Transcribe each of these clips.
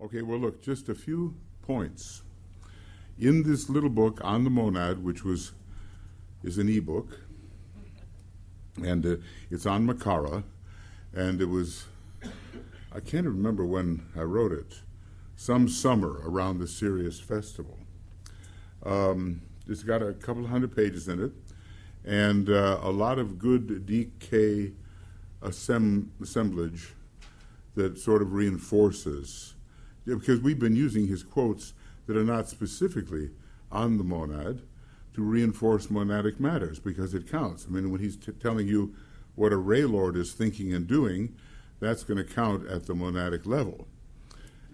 Okay, well, look, just a few points. In this little book on the monad, which is an e-book, and it's on Makara, and it was, I can't remember when I wrote it, some summer around the Sirius Festival. It's got a couple of hundred pages in it, and a lot of good DK assemblage that sort of reinforces, because we've been using his quotes that are not specifically on the monad to reinforce monadic matters, because it counts. I mean, when he's telling you what a Ray Lord is thinking and doing, that's going to count at the monadic level.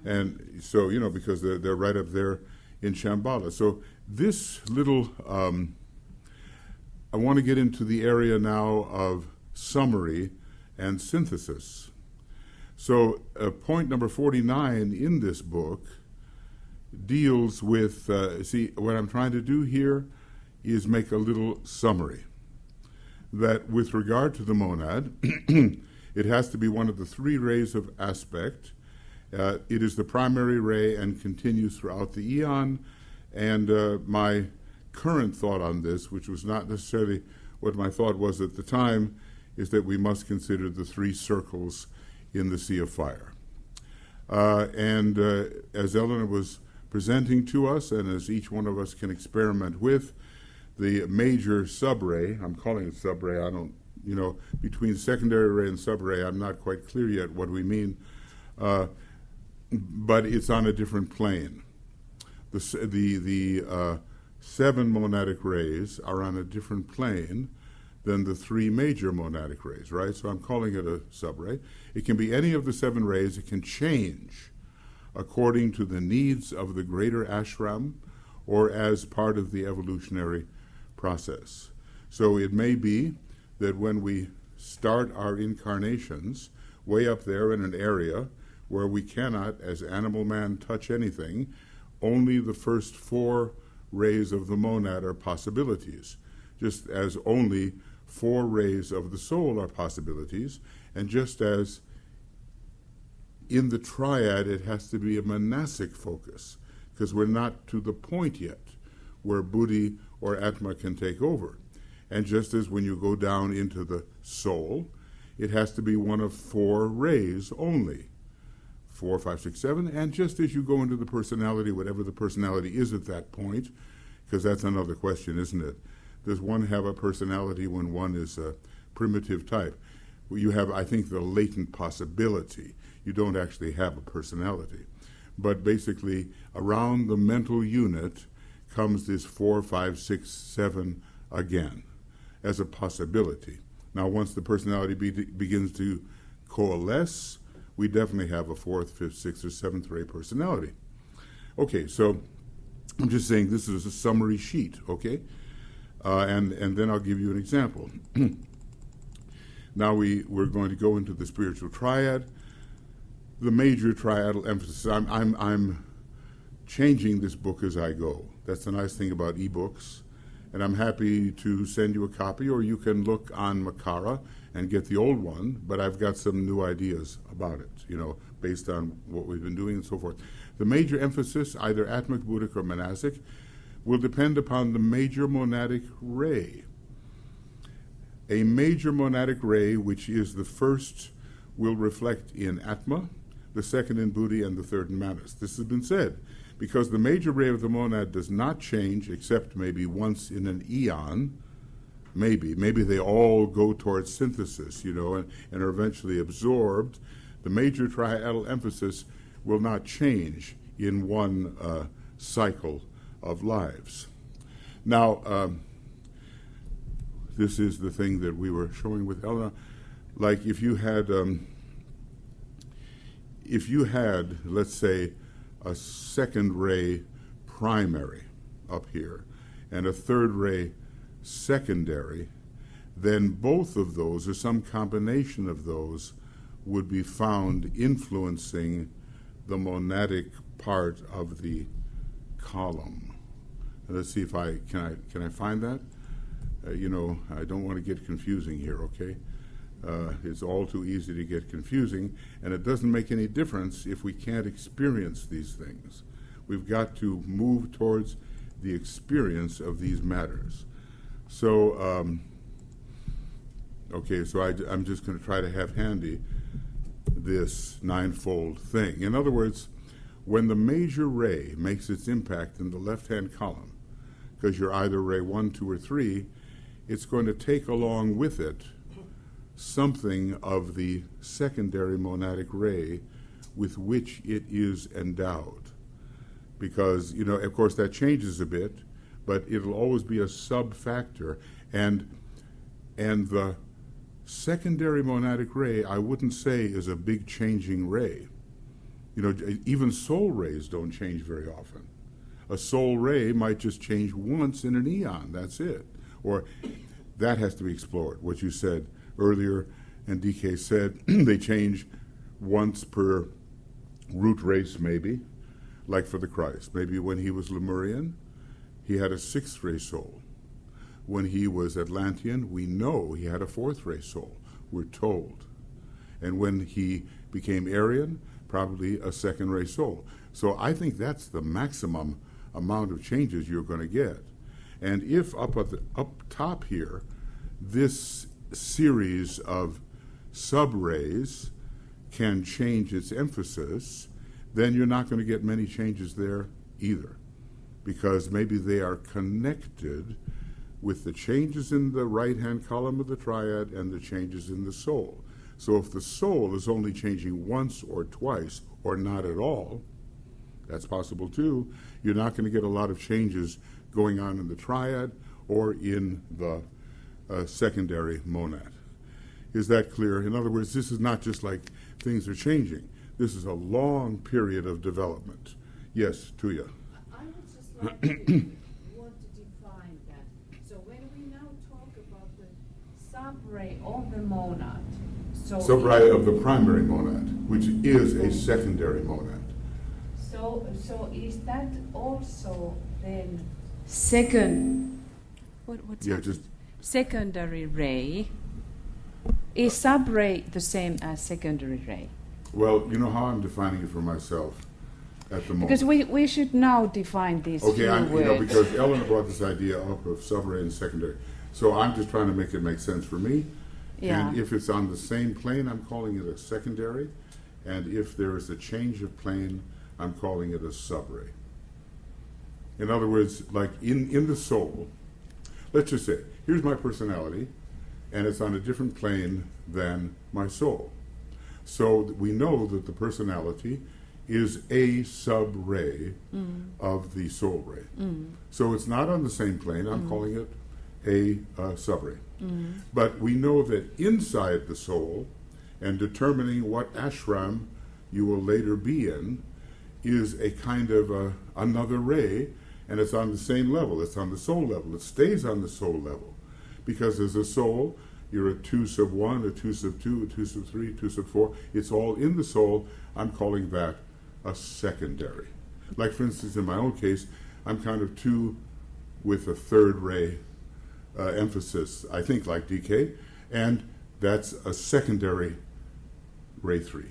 And so, because they're right up there in Shambhala. So this little, I want to get into the area now of summary and synthesis. So point number 49 in this book deals with, what I'm trying to do here is make a little summary. That with regard to the monad, it has to be one of the three rays of aspect. It is the primary ray and continues throughout the eon. And my current thought on this, which was not necessarily what my thought was at the time, is that we must consider the three circles in the sea of fire. And as Eleanor was presenting to us, and as each one of us can experiment with, the major subray, I'm calling it subray, I don't, between secondary ray and subray, I'm not quite clear yet what we mean, but it's on a different plane. The 7 monadic rays are on a different plane than the 3 major monadic rays, right? So I'm calling it a subray. It can be any of the 7 rays. It can change according to the needs of the greater ashram or as part of the evolutionary process. So it may be that when we start our incarnations way up there in an area where we cannot, as animal man, touch anything, only the first 4 rays of the monad are possibilities, just as only 4 rays of the soul are possibilities, and just as in the triad it has to be a monastic focus, because we're not to the point yet where buddhi or atma can take over. And just as when you go down into the soul, it has to be one of 4 rays only, 4, 5, 6, 7, and just as you go into the personality, whatever the personality is at that point, because that's another question, isn't it? Does one have a personality when one is a primitive type? Well, you have, I think, the latent possibility. You don't actually have a personality. But basically, around the mental unit comes this 4, 5, 6, 7 again as a possibility. Now, once the personality begins to coalesce, we definitely have a 4th, 5th, 6th, or 7th ray personality. Okay, so I'm just saying this is a summary sheet, okay? And then I'll give you an example. Now we're going to go into the spiritual triad, the major triadal emphasis. I'm changing this book as I go. That's the nice thing about ebooks. And I'm happy to send you a copy, or you can look on Makara and get the old one, but I've got some new ideas about it, based on what we've been doing and so forth. The major emphasis, either Atmic, Buddhic, or monastic, will depend upon the major monadic ray. A major monadic ray, which is the first, will reflect in Atma, the second in Buddhi, and the third in Manas. This has been said, because the major ray of the monad does not change except maybe once in an eon. Maybe they all go towards synthesis, and are eventually absorbed. The major triadal emphasis will not change in one cycle of lives. Now, this is the thing that we were showing with Elena. Like if you had, let's say, a second ray primary up here and a third ray secondary, then both of those, or some combination of those, would be found influencing the monadic part of the column. Let's see if can I find that? I don't want to get confusing here, okay? It's all too easy to get confusing, and it doesn't make any difference if we can't experience these things. We've got to move towards the experience of these matters. So, okay, so I'm just going to try to have handy this ninefold thing. In other words, when the major ray makes its impact in the left-hand column, because you're either ray 1, 2, or 3, it's going to take along with it something of the secondary monadic ray with which it is endowed. Because, you know, of course that changes a bit, but it'll always be a sub-factor. And the secondary monadic ray, I wouldn't say is a big changing ray. You know, even soul rays don't change very often. A soul ray might just change once in an eon, that's it. Or that has to be explored, what you said earlier, and DK said they change once per root race maybe, like for the Christ. Maybe when he was Lemurian, he had a 6th ray soul. When he was Atlantean, we know he had a 4th ray soul, we're told. And when he became Aryan, probably a 2nd ray soul. So I think that's the maximum amount of changes you're going to get. And if up top here, this series of subrays can change its emphasis, then you're not going to get many changes there either, because maybe they are connected with the changes in the right-hand column of the triad and the changes in the soul. So if the soul is only changing once or twice or not at all, that's possible too, you're not going to get a lot of changes going on in the triad or in the secondary monad. Is that clear? In other words, this is not just like things are changing. This is a long period of development. Yes, Tuya. I would just like to want to define that. So when we now talk about the subray of the monad, so subray of the primary monad, which is a secondary monad. So is that also then second? What's yeah, that? just Secondary ray. Is subray the same as secondary ray? well, you know how I'm defining it for myself at the moment. Because we should now define these Okay, few you know, words. because Ellen brought this idea up of subray and secondary. So I'm just trying to make it make sense for me. Yeah. And if it's on the same plane, I'm calling it a secondary. And if there is a change of plane, I'm calling it a subray. In other words, like in the soul, let's just say, here's my personality, and it's on a different plane than my soul. So we know that the personality is a sub-ray of the soul ray. So it's not on the same plane. I'm calling it a sub-ray. But we know that inside the soul, and determining what ashram you will later be in, is a kind of another ray, and it's on the same level. It's on the soul level. It stays on the soul level. Because as a soul, you're a 2 sub 1, a 2 sub 2, a 2 sub 3, 2 sub 4. It's all in the soul. I'm calling that a secondary. Like, for instance, in my own case, I'm kind of 2 with a 3rd ray emphasis, I think, like DK, and that's a secondary ray 3.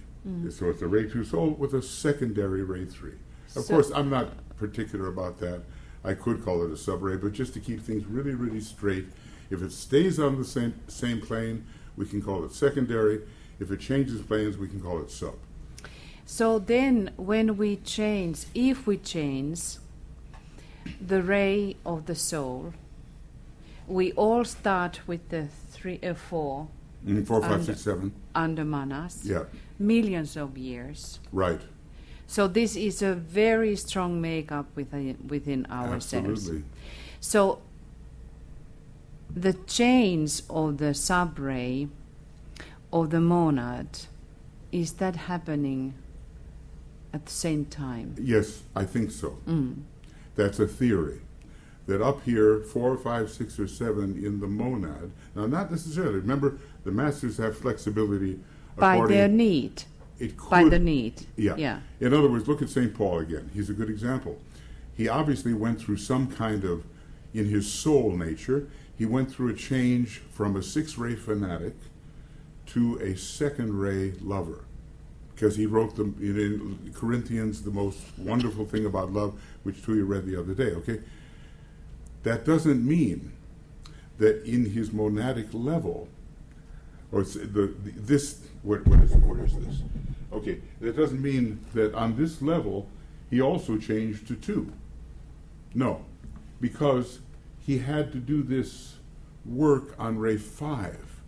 So it's a ray 2 soul with a secondary ray 3. Of course, I'm not particular about that. I could call it a subray, but just to keep things really, really straight, if it stays on the same plane, we can call it secondary. If it changes planes, we can call it sub. So then when we change, if we change the ray of the soul, we all start with the 3 or 4 4, 5, 6, 7. under manas, Yeah, millions of years. right. So this is a very strong makeup within ourselves. Absolutely. So the change of the subray of the monad, is that happening at the same time? Yes, I think so. That's a theory. That up here, 4, 5, 6, or 7 in the monad, now not necessarily, remember, the masters have flexibility By their need. It could, By the need. Yeah. In other words, look at St. Paul again. He's a good example. He obviously went through some kind of, in his soul nature, he went through a change from a 6-ray fanatic to a second ray lover. Because he wrote in Corinthians, the most wonderful thing about love, which Tuya read the other day, okay? That doesn't mean that in his monadic level, or what is this? Okay, that doesn't mean that on this level he also changed to 2. No, because he had to do this work on ray 5.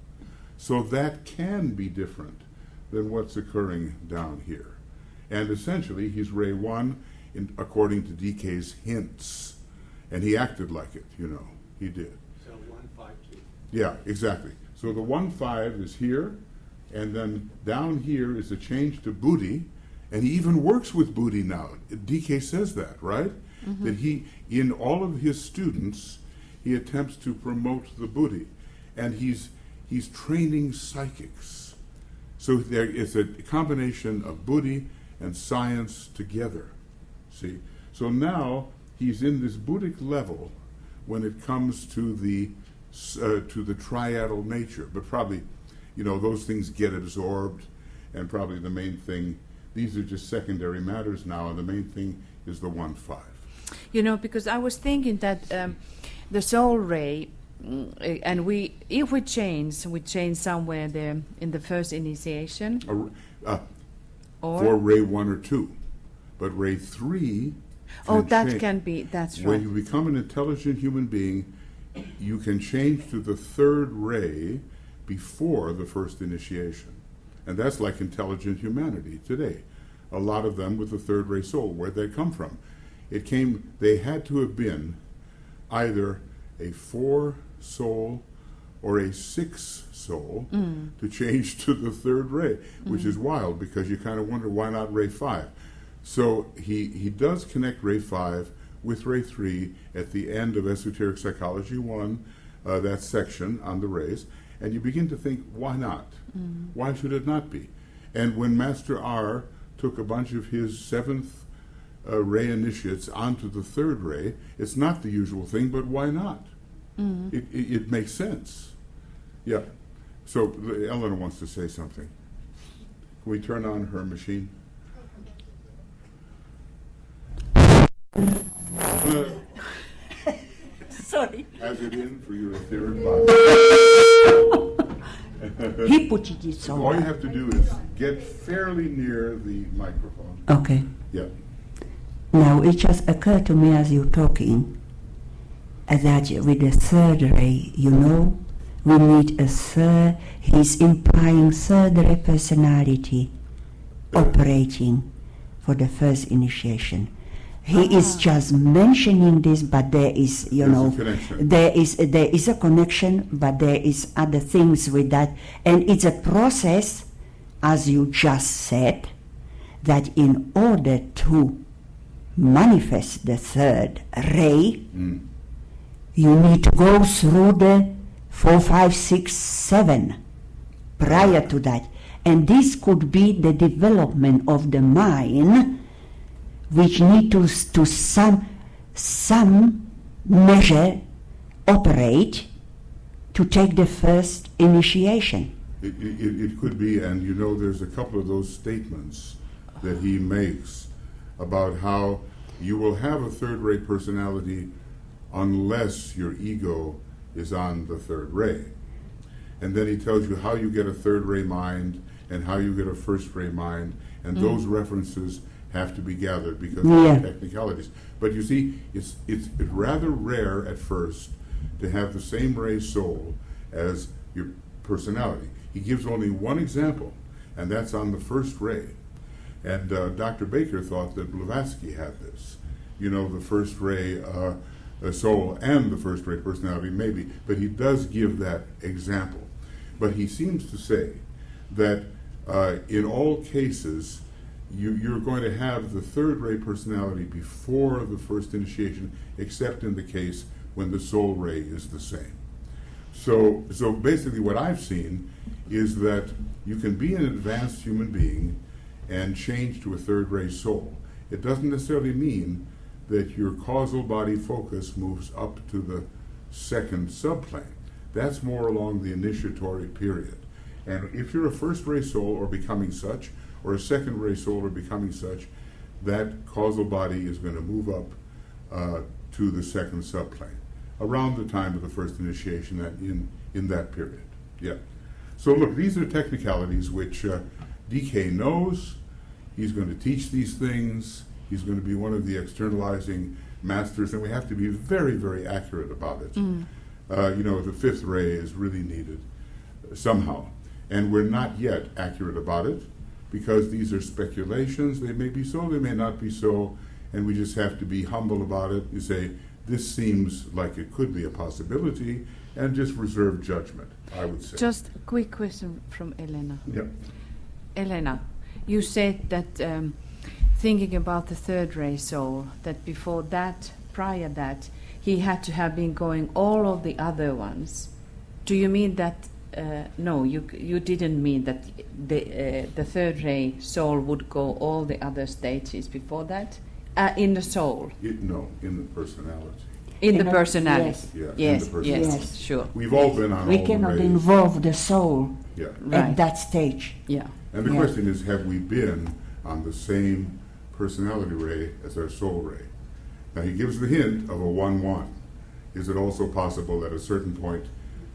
So that can be different than what's occurring down here. And essentially he's ray 1 according to DK's hints. And he acted like it, he did. So 1, 5, 2. Yeah, exactly. So the 1, 5 is here, and then down here is a change to Buddhi, and he even works with Buddhi now. DK says that, right? Mm-hmm. That he, in all of his students, he attempts to promote the Buddhi, and he's training psychics. So there is a combination of Buddhi and science together. See? So now he's in this Buddhic level when it comes to the triadal nature, but probably, those things get absorbed, and probably the main thing, these are just secondary matters now, and the main thing is the 1, 5. Because I was thinking that the soul ray, and if we change somewhere there in the first initiation, for ray 1 or 2, but ray 3. That's right. When you become an intelligent human being, you can change to the 3rd ray before the first initiation. And that's like intelligent humanity today. A lot of them with the 3rd ray soul, where'd they come from? They had to have been either a 4 soul or a 6 soul to change to the 3rd ray, which is wild, because you kind of wonder why not ray 5. So he does connect ray 5 with ray 3 at the end of Esoteric Psychology 1, that section on the rays, and you begin to think, why not? Why should it not be? And when Master R took a bunch of his 7th ray initiates onto the 3rd ray, it's not the usual thing, but why not? It makes sense. Yeah. So Eleanor wants to say something. Can we turn on her machine? Sorry. Has it in for your etheric body? He put it All you have to do is get fairly near the microphone. Okay. Yeah. Now it just occurred to me as you're talking that with the 3rd ray, we need a third. He's implying 3rd ray personality operating for the first initiation. He is just mentioning this, but there is, there is a connection, but there is other things with that. And it's a process, as you just said, that in order to manifest the 3rd ray, you need to go through the 4, 5, 6, 7 prior to that. And this could be the development of the mind, which need to some measure operate to take the first initiation. It could be, and there's a couple of those statements that he makes about how you will have a 3rd ray personality unless your ego is on the 3rd ray. And then he tells you how you get a 3rd ray mind and how you get a 1st ray mind, and those references have to be gathered because of the technicalities. But you see, it's rather rare at first to have the same ray soul as your personality. He gives only one example, and that's on the 1st ray. And Dr. Baker thought that Blavatsky had this. The 1st ray soul and the 1st ray personality, maybe. But he does give that example. But he seems to say that in all cases, you're going to have the 3rd ray personality before the first initiation, except in the case when the soul ray is the same. So basically what I've seen is that you can be an advanced human being and change to a 3rd ray soul. It doesn't necessarily mean that your causal body focus moves up to the 2nd subplane. That's more along the initiatory period. And if you're a first ray soul or becoming such, or a second ray soul or becoming such, that causal body is going to move up to the second subplane around the time of the first initiation, that in that period. Yeah. So look, these are technicalities which DK knows. He's going to teach these things. He's going to be one of the externalizing masters, and we have to be very, very accurate about it. The fifth ray is really needed somehow. And we're not yet accurate about it because these are speculations. They may be so, they may not be so, and we just have to be humble about it. You say, this seems like it could be a possibility, and just reserve judgment, I would say. Just a quick question from Elena. Yeah. Elena, you said that thinking about the third ray soul, that before that, prior that, he had to have been going all of the other ones. Do you mean that? No, you didn't mean that the third ray soul would go all the other stages before that? In the soul? No, in the personality. In the personality? Yes. Yeah, Yes, in the personality. yes, sure. We've all been on We all cannot the rays. involve the soul Yeah. Right. at that stage. Yeah. And the Yeah. question is, have we been on the same personality ray as our soul ray? Now he gives the hint of a 1-1. Is it also possible at a certain point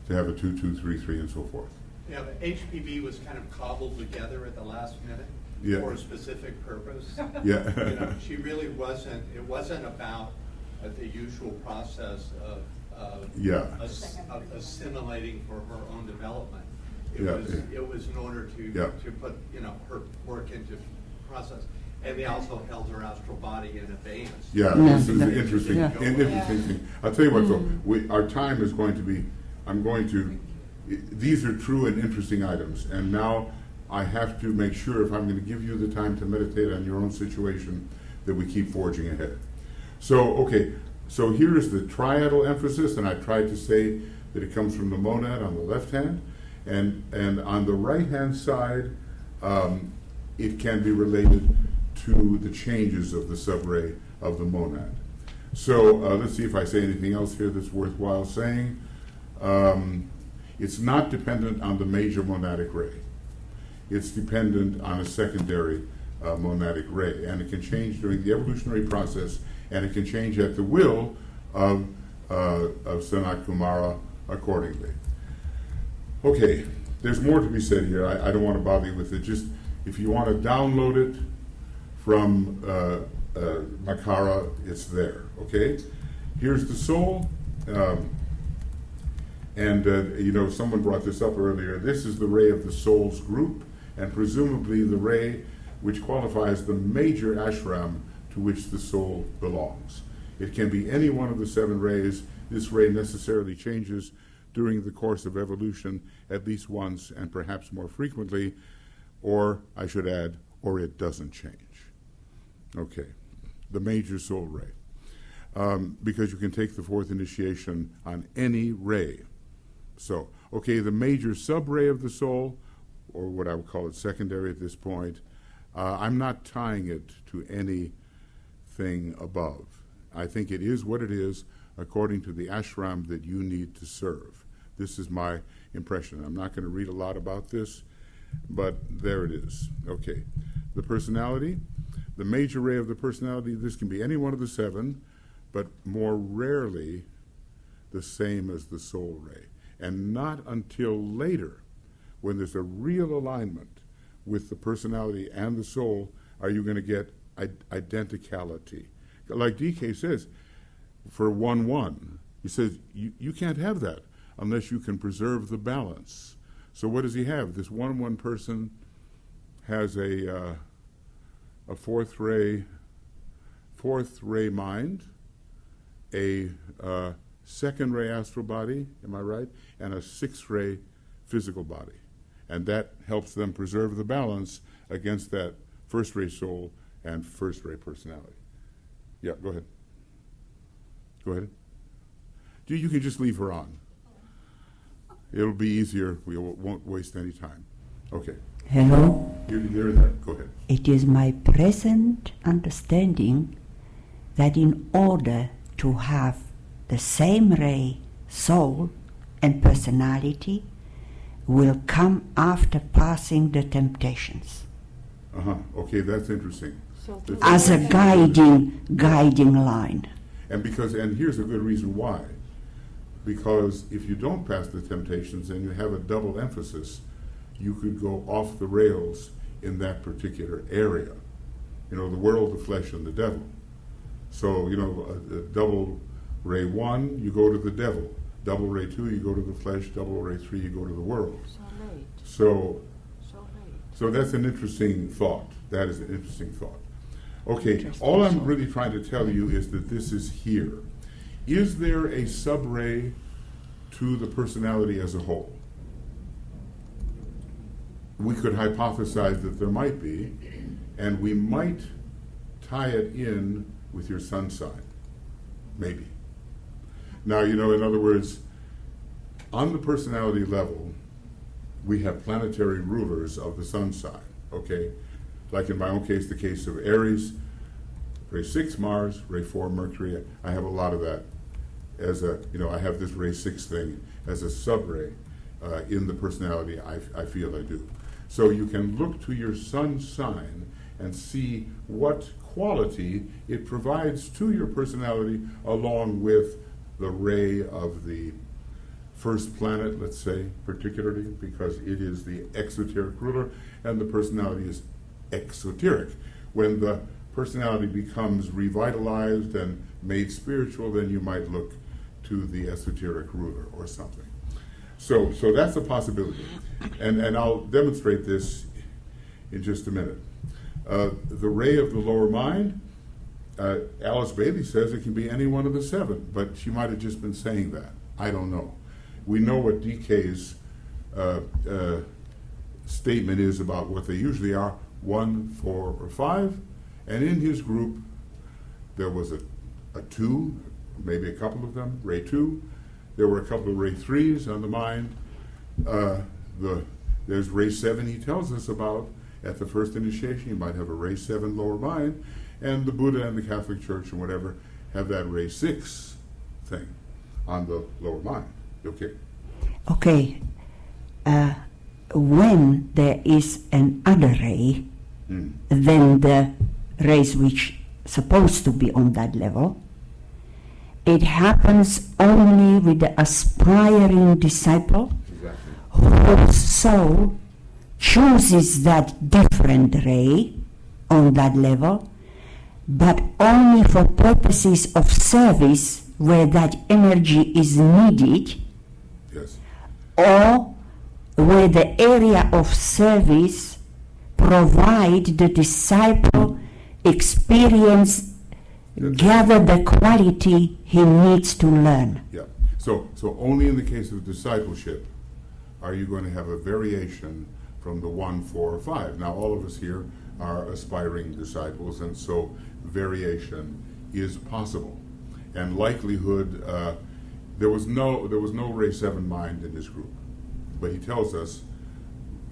to have a 2-2-3-3 and so forth? Yeah, but HPV was kind of cobbled together at the last minute Yeah. for a specific purpose. Yeah. She really wasn't, it wasn't about the usual process of Yeah. of assimilating for her own development. Yeah, It was in order Yeah. to put, her work into process. And they also held her astral body in abeyance. Yeah, No. this is an interesting, Yeah. an interesting thing. I'll tell you what, though, our time is going to be, these are true and interesting items, and now I have to make sure, if I'm going to give you the time to meditate on your own situation, that we keep forging ahead. So here is the triadal emphasis, and I tried to say that it comes from the monad on the left hand, and on the right hand side, it can be related to the changes of the subray of the monad. So let's see if I say anything else here that's worthwhile saying. It's not dependent on the major monadic ray. It's dependent on a secondary monadic ray, and it can change during the evolutionary process, and it can change at the will of Sanat Kumara accordingly. Okay, there's more to be said here. I don't want to bother you with it. Just if you want to download it from Makara, it's there. Okay, here's the soul. Someone brought this up earlier. This is the ray of the soul's group, and presumably the ray which qualifies the major ashram to which the soul belongs. It can be any one of the 7 rays. This ray necessarily changes during the course of evolution at least once and perhaps more frequently, or I should add, or it doesn't change. Okay, the major soul ray. Because you can take the 4th initiation on any ray. So, the major sub-ray of the soul, or what I would call it secondary at this point, I'm not tying it to anything above. I think it is what it is according to the ashram that you need to serve. This is my impression. I'm not going to read a lot about this, but there it is. Okay, the personality, the major ray of the personality, this can be any one of the 7, but more rarely the same as the soul ray. And not until later, when there's a real alignment with the personality and the soul, are you going to get identicality. Like DK says, for 1-1, he says, you can't have that unless you can preserve the balance. So what does he have? This 1-1 person has a fourth ray mind, a second ray astral body, am I right? And a 6th ray physical body. And that helps them preserve the balance against that 1st ray soul and 1st ray personality. Yeah, go ahead. Go ahead. You can just leave her on. It'll be easier. We won't waste any time. Okay. Hello? You're there. Go ahead. It is my present understanding that in order to have the same ray, soul, and personality, will come after passing the temptations Okay, that's interesting. So That's as a interesting. guiding line. And here's a good reason why. Because if you don't pass the temptations and you have a double emphasis, you could go off the rails in that particular area. You know, the world, the flesh, and the devil. So, you know, a double ray 1, you go to the devil. Double ray 2, you go to the flesh. Double ray 3, you go to the world. So late. So So late. So that's an interesting thought. That is an interesting thought. Okay, Interesting. all I'm really trying to tell you is that this is here. Is there a subray to the personality as a whole? We could hypothesize that there might be, and we might tie it in with your sun sign. Maybe. Now, you know, in other words, on the personality level, we have planetary rulers of the sun sign, okay? Like in my own case, the case of Aries, ray 6 Mars, ray 4 Mercury. I have a lot of that as a, you know, I have this ray 6 thing as a subray in the personality. I feel I do. So you can look to your sun sign and see what quality it provides to your personality along with the ray of the first planet, let's say, particularly, because it is the exoteric ruler and the personality is exoteric. When the personality becomes revitalized and made spiritual, then you might look to the esoteric ruler or something. So that's a possibility. And I'll demonstrate this in just a minute. The ray of the lower mind, Alice Bailey says it can be any one of the 7, but she might have just been saying that. I don't know. We know what DK's statement is about what they usually are, 1, 4, or 5. And in his group, there was a 2, maybe a couple of them, ray 2. There were a couple of ray 3s on the mind. There's ray 7 he tells us about at the first initiation. You might have a ray 7 lower mind. And the Buddha and the Catholic Church and whatever have that ray 6 thing on the lower mind. Okay. Okay. When there is an other ray than the rays which supposed to be on that level, it happens only with the aspiring disciple whose soul chooses that different ray on that level, but only for purposes of service where that energy is needed, Yes. or where the area of service provide the disciple experience, gather the quality he needs to learn. Yeah. So only in the case of discipleship are you going to have a variation from the 1, 4, or 5. Now, all of us here are aspiring disciples, and so variation is possible. And likelihood, there was no ray 7 mind in this group, but he tells us,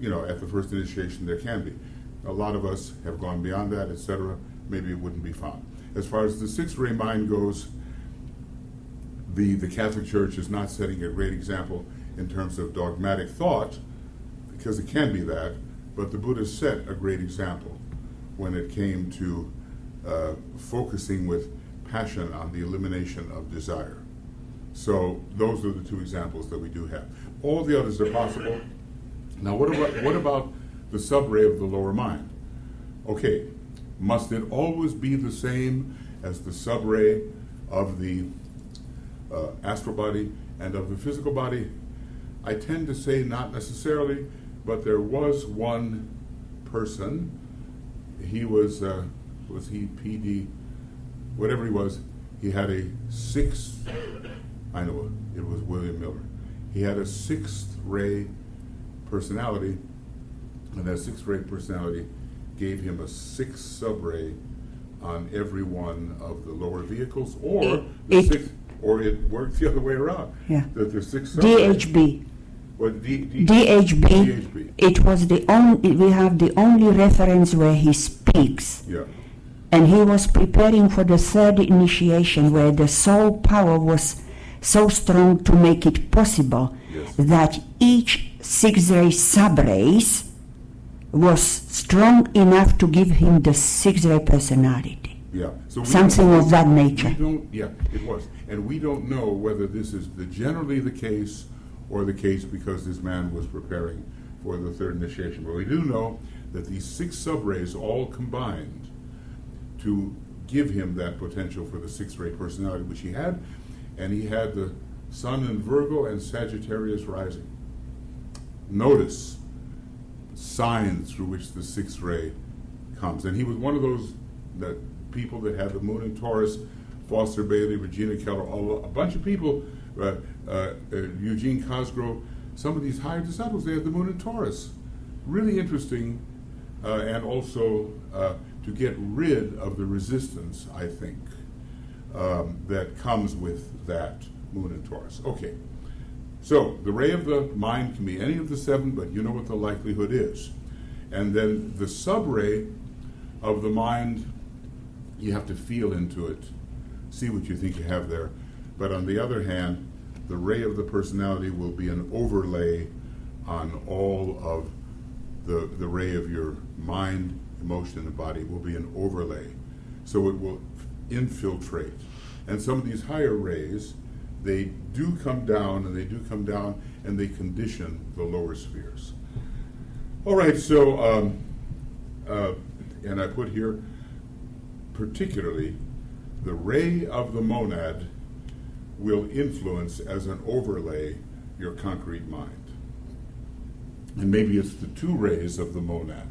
you know, at the first initiation there can be. A lot of us have gone beyond that, etc. Maybe it wouldn't be found. As far as the 6 ray mind goes, the Catholic Church is not setting a great example in terms of dogmatic thought, because it can be that, but the Buddha set a great example when it came to focusing with passion on the elimination of desire. So those are the 2 examples that we do have. All the others are possible. Now what about the subray of the lower mind? Okay, must it always be the same as the subray of the astral body and of the physical body? I tend to say not necessarily, but there was one person. He was he PD, whatever he was. He had a 6th. I know it was William Miller. He had a 6th ray personality, and that 6th ray personality gave him a 6th subray on every one of the lower vehicles, or it worked the other way around. Yeah. That the 6th subray, DHB. What, DHB. It was the only. We have the only reference where he speaks. Yeah. And he was preparing for the 3rd initiation, where the soul power was so strong to make it possible Yes. that each six-ray subrace was strong enough to give him the six-ray personality. Yeah. So Something of that nature. Yeah, it was. And we don't know whether this is generally the case or the case because this man was preparing for the third initiation. But we do know that these 6 subrays all combined to give him that potential for the 6-ray personality, which he had. And he had the Sun in Virgo and Sagittarius rising. Notice signs through which the 6th ray comes. And he was one of those that people that had the moon in Taurus, Foster Bailey, Regina Keller, a bunch of people, Eugene Cosgrove, some of these higher disciples, they had the moon in Taurus. Really interesting, and also to get rid of the resistance, I think, that comes with that moon in Taurus. Okay, so the ray of the mind can be any of the 7, but you know what the likelihood is. And then the sub-ray of the mind, you have to feel into it, see what you think you have there. But on the other hand, the ray of the personality will be an overlay on all of the ray of your mind, emotion, and body will be an overlay. So it will infiltrate. And some of these higher rays, they do come down, and they condition the lower spheres. All right, so, and I put here, particularly, the ray of the monad will influence as an overlay your concrete mind. And maybe it's the 2 rays of the monad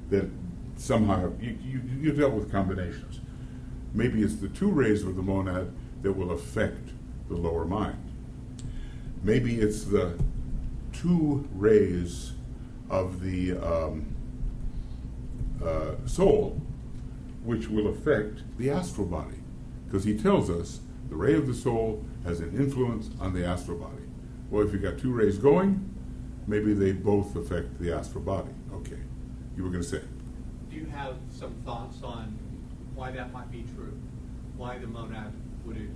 that somehow, you dealt with combinations. Maybe it's the 2 rays of the monad that will affect the lower mind. Maybe it's the 2 rays of the soul which will affect the astral body. Because he tells us the ray of the soul has an influence on the astral body. Well, if you've got 2 rays going, maybe they both affect the astral body. Okay, you were going to say? Do you have some thoughts on why that might be true? Why the monad would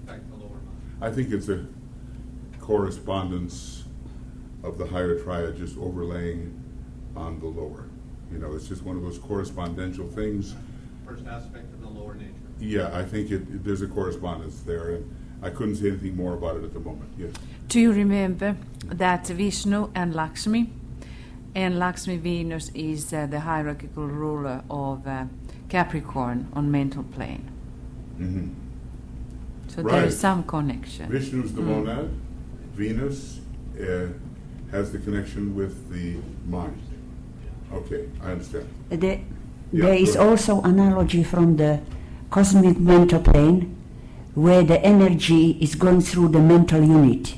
affect the lower mind? I think it's a correspondence of the higher triad just overlaying on the lower. You know, it's just one of those correspondential things. First aspect of the lower nature. Yeah, I think there's a correspondence there, and I couldn't say anything more about it at the moment. Yes. Do you remember that Vishnu and Lakshmi Venus is the hierarchical ruler of Capricorn on mental plane? Mm-hmm. So Right. there is some connection. Vishnu's the monad. Venus has the connection with the mind. Okay, I understand. There Yeah, is go ahead. also analogy from the cosmic mental plane where the energy is going through the mental unit.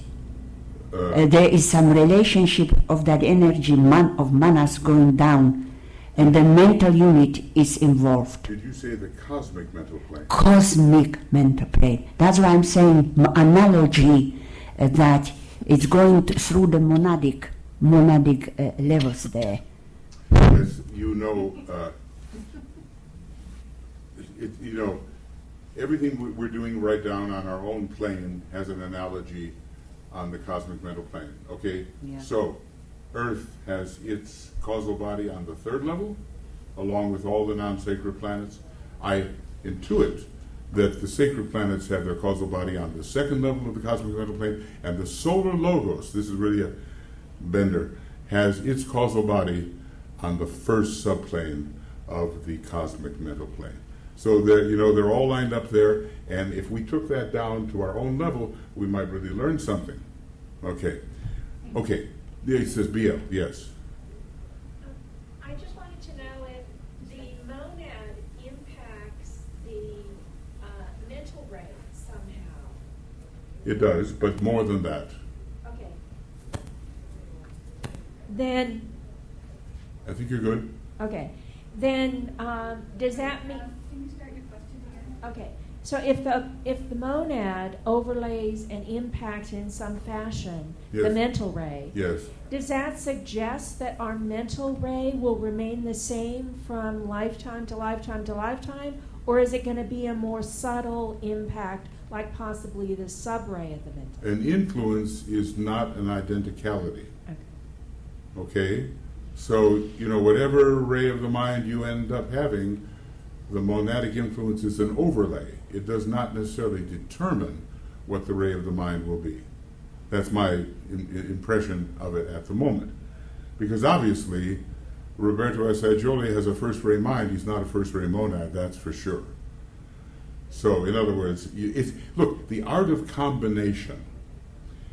There is some relationship of that energy of manas going down, and the mental unit is involved. Did you say the cosmic mental plane? Cosmic mental plane. That's why I'm saying analogy that it's going through the monadic levels there. As you know, everything we're doing right down on our own plane has an analogy on the cosmic mental plane. Okay, Yeah. So Earth has its causal body on the 3rd level, along with all the non-sacred planets. I intuit that the sacred planets have their causal body on the 2nd level of the cosmic mental plane, and the solar logos, this is really a bender, has its causal body on the 1st subplane of the cosmic mental plane. So they're all lined up there, and if we took that down to our own level, we might really learn something. Okay. Yeah, he says BL, yes. I just wanted to know if the monad impacts the mental ray somehow. It does, but more than that. Okay. Then, I think you're good. okay. Then does that mean? Can you start your question again? Okay. So if the monad overlays and impacts in some fashion the Yes. mental ray, Yes. does that suggest that our mental ray will remain the same from lifetime to lifetime to lifetime, or is it going to be a more subtle impact like possibly the subray of the mental. An influence is not an identicality. Okay? So, whatever ray of the mind you end up having, the monadic influence is an overlay. It does not necessarily determine what the ray of the mind will be. That's my impression of it at the moment. Because obviously, Roberto Assagioli has a first-ray mind. He's not a first-ray monad, that's for sure. So, in other words, look, the art of combination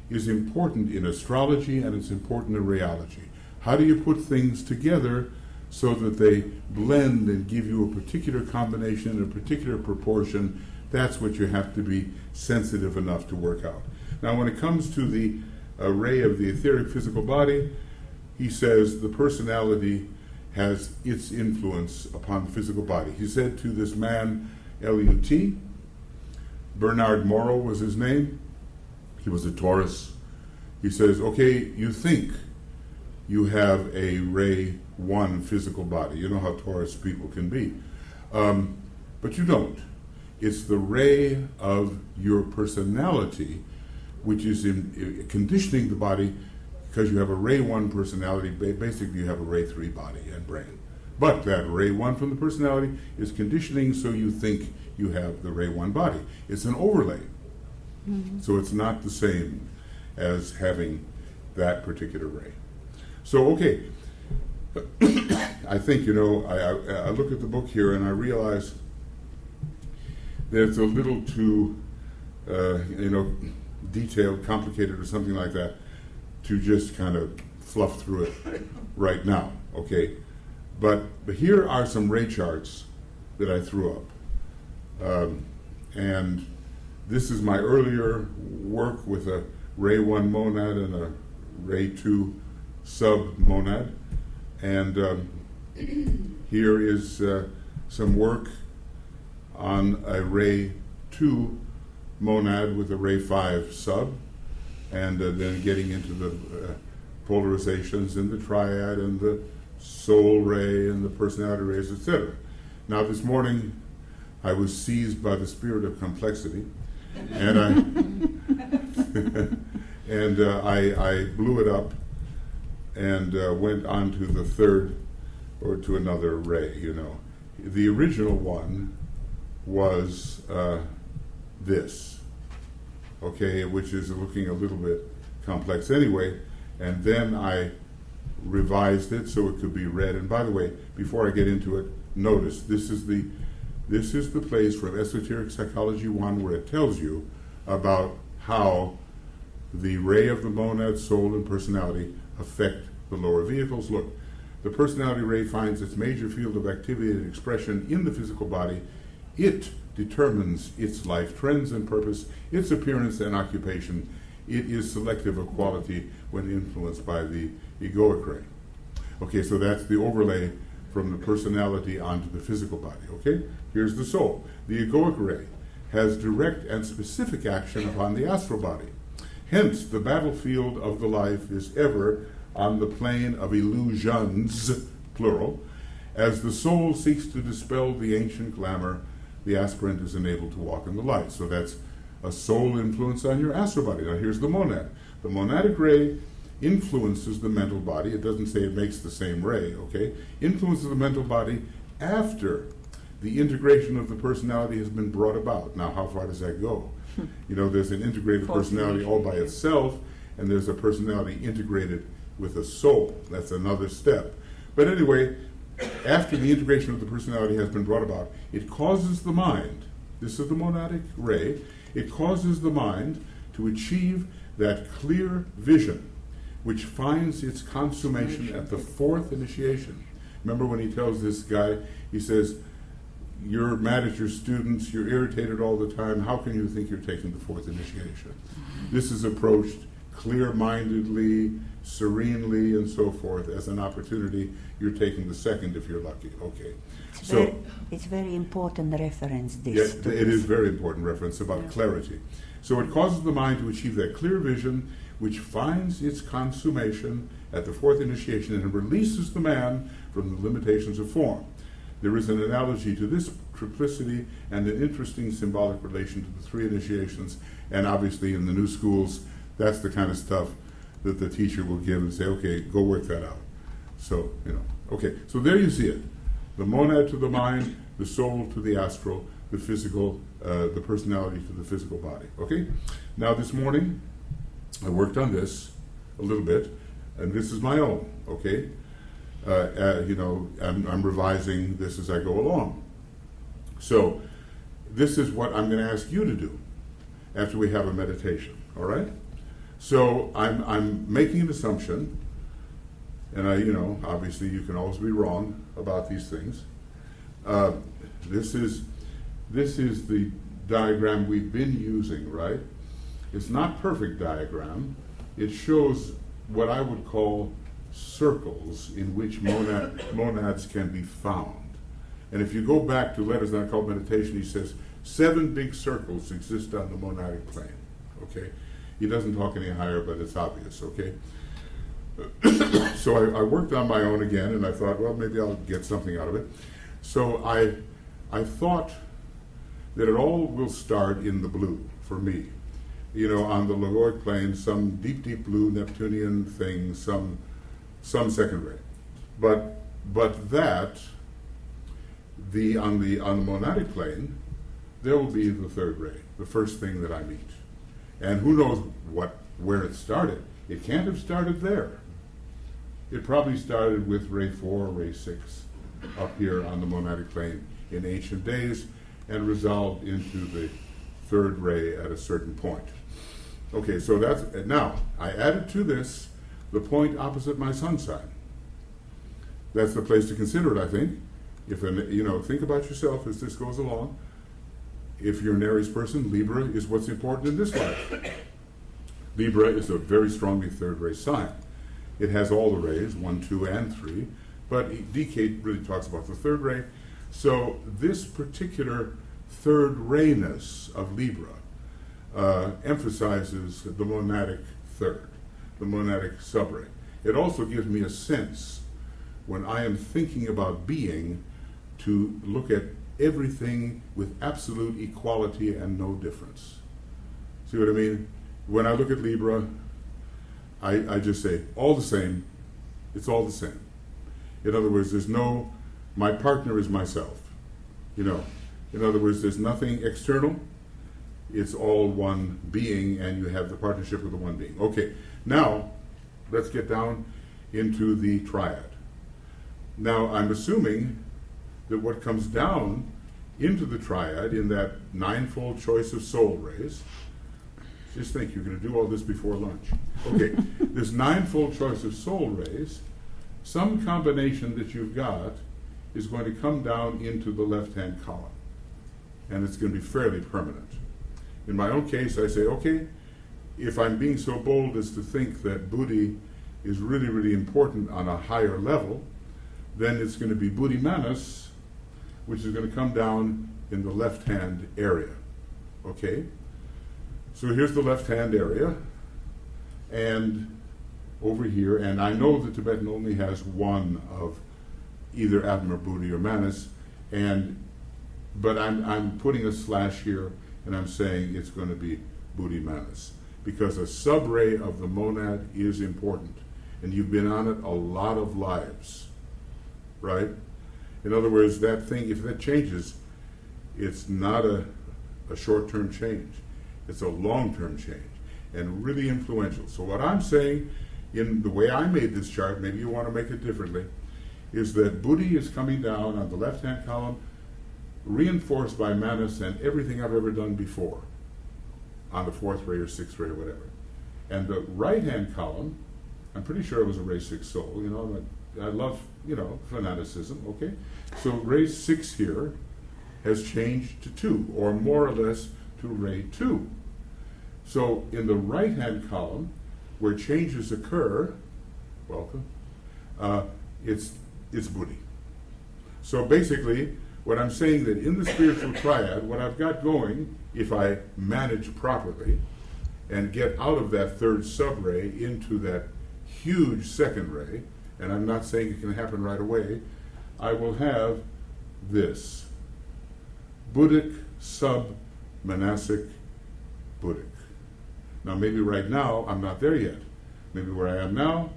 is important in astrology and it's important in rheology. How do you put things together so that they blend and give you a particular combination, a particular proportion? That's what you have to be sensitive enough to work out. Now, when it comes to the array of the etheric physical body, he says the personality has its influence upon the physical body. He said to this man, L.U.T., Bernard Morrow was his name. He was a Taurus. He says, okay, you think you have a ray 1 physical body. You know how Taurus people can be. But you don't. It's the ray of your personality which is in conditioning the body, because you have a ray 1 personality. Basically, you have a ray 3 body and brain. But that ray 1 from the personality is conditioning so you think you have the ray 1 body. It's an overlay. Mm-hmm. So it's not the same as having that particular ray. So, okay, I think, I look at the book here and I realize that it's a little too, detailed, complicated, or something like that to just kind of fluff through it right now, okay? But here are some ray charts that I threw up. And this is my earlier work with a ray 1 monad and a ray 2 sub-monad. And here is some work on a ray 2 monad with a ray 5 sub, and then getting into the polarizations in the triad and the soul ray and the personality rays, etc. Now, this morning I was seized by the spirit of complexity, and I blew it up and went on to the third, or to another ray. The original one was this, okay, which is looking a little bit complex anyway, and then I revised it so it could be read. And by the way, before I get into it, notice this is the place from Esoteric Psychology 1 where it tells you about how the ray of the monad, soul, and personality affect the lower vehicles. Look, the personality ray finds its major field of activity and expression in the physical body. It determines its life trends and purpose, its appearance and occupation. It is selective of quality when influenced by the egoic ray. Okay, so that's the overlay from the personality onto the physical body. Okay, here's the soul. The egoic ray has direct and specific action upon the astral body. Hence, the battlefield of the life is ever on the plane of illusions, plural. As the soul seeks to dispel the ancient glamour, the aspirant is enabled to walk in the light. So that's a soul influence on your astral body. Now here's the monad. The monadic ray influences the mental body. It doesn't say it makes the same ray, okay? Influences the mental body after the integration of the personality has been brought about. Now, how far does that go? There's an integrated personality all by itself, and there's a personality integrated with a soul. That's another step. But anyway, after the integration of the personality has been brought about, it causes the mind, this is the monadic ray, it causes the mind to achieve that clear vision which finds its consummation at the fourth initiation. Remember when he tells this guy, he says, you're mad at your students, you're irritated all the time, how can you think you're taking the fourth initiation? This is approached clear-mindedly, serenely, and so forth. As an opportunity, you're taking the second if you're lucky. Okay. It's very important reference, this. Yes, it is very important reference about clarity. So it causes the mind to achieve that clear vision which finds its consummation at the fourth initiation and releases the man from the limitations of form. There is an analogy to this triplicity and an interesting symbolic relation to the three initiations, and obviously in the new schools, that's the kind of stuff that the teacher will give and say, okay, go work that out. So, okay, so there you see it. The monad to the mind, the soul to the astral, the physical, the personality to the physical body. Okay? Now this morning, I worked on this a little bit, and this is my own, okay? I'm revising this as I go along. So, this is what I'm going to ask you to do after we have a meditation, all right? So, I'm making an assumption, and obviously you can always be wrong about these things. This is the diagram we've been using, right? It's not perfect diagram. It shows what I would call circles in which monads can be found. And if you go back to Letters Not Called Meditation, he says 7 big circles exist on the monadic plane. Okay? He doesn't talk any higher, but it's obvious, okay? So I worked on my own again, and I thought, well, maybe I'll get something out of it. So I thought that it all will start in the blue for me. On the logoic plane, some deep, deep blue Neptunian thing, some second ray. But that, on the monadic plane, there will be the third ray, the first thing that I meet. And who knows where it started. It can't have started there. It probably started with ray 4 or ray 6 up here on the monadic plane in ancient days and resolved into the third ray at a certain point. Okay, so now I added to this the point opposite my sun sign. That's the place to consider it, I think. Think about yourself as this goes along. If you're an Aries person, Libra is what's important in this life. Libra is a very strongly third ray sign. It has all the rays, 1, 2, and 3, but DK really talks about the third ray. So this particular third rayness of Libra emphasizes the monadic third, the monadic subray. It also gives me a sense, when I am thinking about being, to look at everything with absolute equality and no difference. See what I mean? When I look at Libra, I just say, all the same, it's all the same. In other words, my partner is myself. In other words, there's nothing external. It's all one being, and you have the partnership with the one being. Okay, now let's get down into the triad. Now, I'm assuming that what comes down into the triad in that ninefold choice of soul rays, just think, you're going to do all this before lunch. Okay, this ninefold choice of soul rays, some combination that you've got is going to come down into the left-hand column, and it's going to be fairly permanent. In my own case, I say, okay, if I'm being so bold as to think that buddhi is really, really important on a higher level, then it's going to be buddhi manas, which is going to come down in the left-hand area. Okay? So here's the left-hand area, and over here, and I know the Tibetan only has one of either Atma, buddhi, or manas, but I'm putting a slash here, and I'm saying it's going to be buddhi manas, because a sub-ray of the monad is important, and you've been on it a lot of lives, right? In other words, that thing, if that changes, it's not a short-term change. It's a long-term change, and really influential. So what I'm saying, in the way I made this chart, maybe you want to make it differently, is that buddhi is coming down on the left-hand column, reinforced by manas and everything I've ever done before, on the fourth ray or sixth ray or whatever. And the right-hand column, I'm pretty sure it was a ray 6 soul, I love, fanaticism, okay? So ray 6 here has changed to 2, or more or less to ray 2. So in the right-hand column, where changes occur, welcome, it's buddhi. So basically, what I'm saying that in the spiritual triad, what I've got going, if I manage properly and get out of that third sub-ray into that huge second ray, and I'm not saying it can happen right away, I will have this. Buddhic, sub-monastic, Buddhic. Now maybe right now I'm not there yet. Maybe where I am now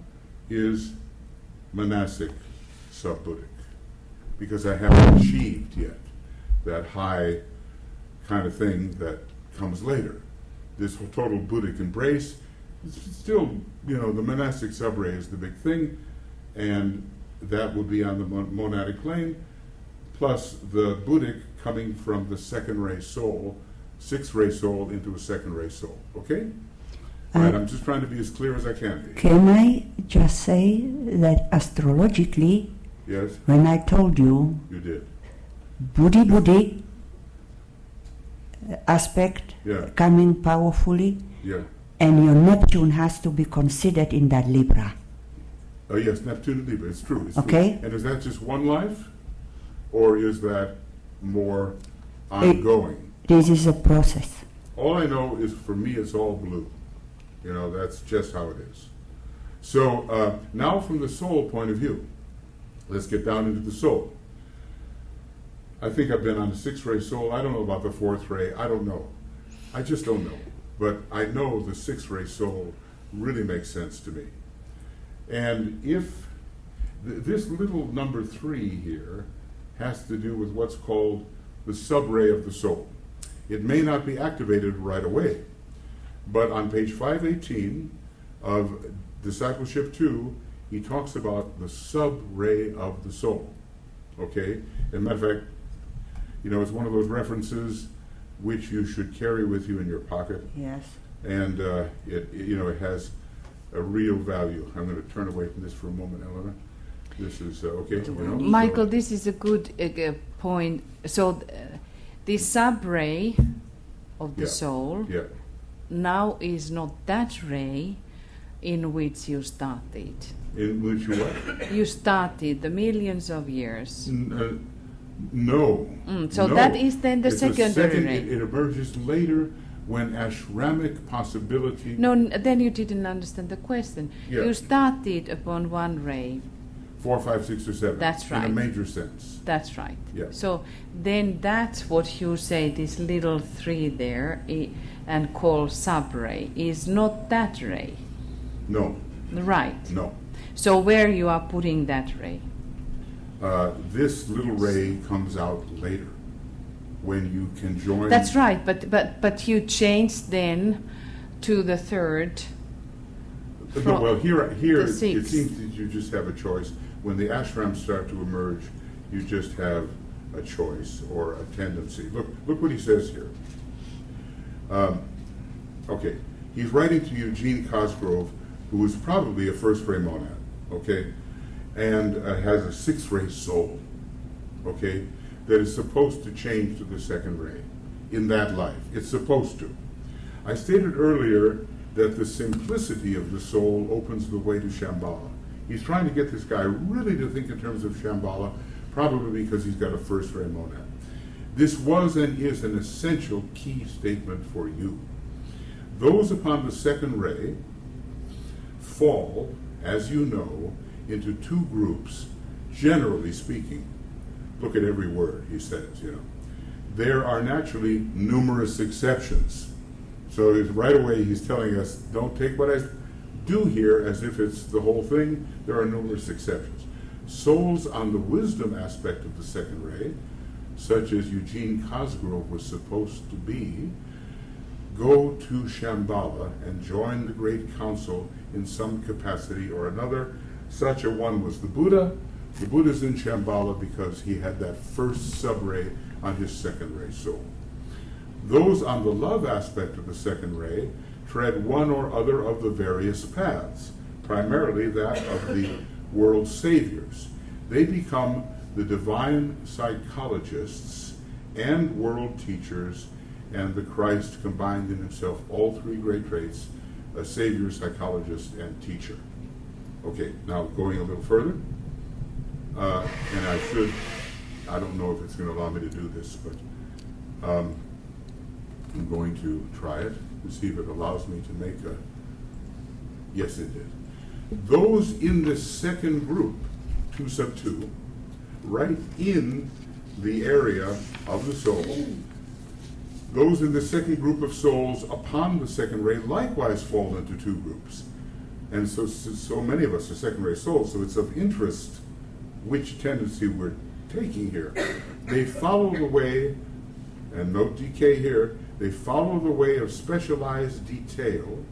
is monastic, sub-Buddhic. Because I haven't achieved yet that high kind of thing that comes later. This total Buddhic embrace, it's still, the monastic sub-ray is the big thing, and that would be on the monadic plane, plus the Buddhic coming from the second ray soul, sixth ray soul into a second ray soul. Okay? Right, I'm just trying to be as clear as I can be. Can I just say that astrologically, Yes, when I told you you did. Buddhi aspect Yeah, coming powerfully, yeah. and your Neptune has to be considered in that Libra. Oh yes, Neptune and Libra. It's true. It's Okay. True. And is that just one life, or is that more ongoing? This is a process. All I know is for me, it's all blue. That's just how it is. So now, from the soul point of view, let's get down into the soul. I think I've been on the sixth ray soul. I don't know about the fourth ray. I don't know. I just don't know. But I know the sixth ray soul really makes sense to me. And if this little number 3 here has to do with what's called the sub-ray of the soul. It may not be activated right away, but on page 518 of Discipleship 2, he talks about the sub-ray of the soul. Okay? As a matter of fact, it's one of those references which you should carry with you in your pocket, Yes. and it has a real value. I'm going to turn away from this for a moment, Eleanor. This is okay. Michael, this is a good point. So the sub-ray of the Yeah. soul Yeah. now is not that ray in which you started. In which you what? You started the millions of years. No. So No. that is then the It's a secondary ray. It emerges later when ashramic possibility. No, then you didn't understand the question. Yeah. You started upon one ray. 4, 5, 6, or 7. That's In a right. major sense. That's right. Yeah. So then that's what you say, this little 3 there, and call sub-ray, is not that ray. No. Right. No. So where you are putting that ray? This little ray comes out later when you can join. That's right, but you changed then to the 3rd. No, well, here the it sixth. seems that you just have a choice. When the ashrams start to emerge, you just have a choice or a tendency. Look what he says here. Okay, he's writing to Eugene Cosgrove, who is probably a first-ray monad, okay, and has a sixth-ray soul, okay, that is supposed to change to the second ray in that life. It's supposed to. I stated earlier that the simplicity of the soul opens the way to Shambhala. He's trying to get this guy really to think in terms of Shambhala, probably because he's got a first-ray monad. This was and is an essential key statement for you. Those upon the second ray fall, as you know, into 2 groups, generally speaking. Look at every word he says, There are naturally numerous exceptions. So right away he's telling us, don't take what I do here as if it's the whole thing. There are numerous exceptions. Souls on the wisdom aspect of the second ray, such as Eugene Cosgrove was supposed to be, go to Shambhala and join the Great Council in some capacity or another. Such a one was the Buddha. The Buddha's in Shambhala because he had that first sub-ray on his second ray soul. Those on the love aspect of the second ray tread one or other of the various paths, primarily that of the world saviors. They become the divine psychologists and world teachers, and the Christ combined in himself all 3 great traits, a savior, psychologist, and teacher. Okay, now going a little further, and I don't know if it's going to allow me to do this, but I'm going to try it and see if it allows me to make a, yes it did. Those in the second group, 2 sub 2, right in the area of the soul. Those in the second group of souls upon the second ray likewise fall into two groups. And so many of us are second ray souls, so it's of interest which tendency we're taking here. They follow the way, and note decay here, they follow the way of specialized detail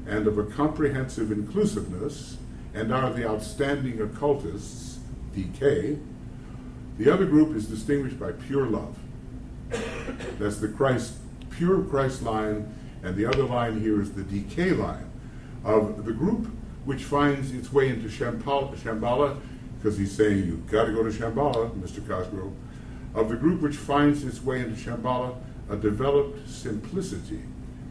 and of a comprehensive inclusiveness, and are the outstanding occultists, decay. The other group is distinguished by pure love. That's the pure Christ line, and the other line here is the decay line of the group which finds its way into Shambhala, because he's saying you've got to go to Shambhala, Mr. Cosgrove. Of the group which finds its way into Shambhala, a developed simplicity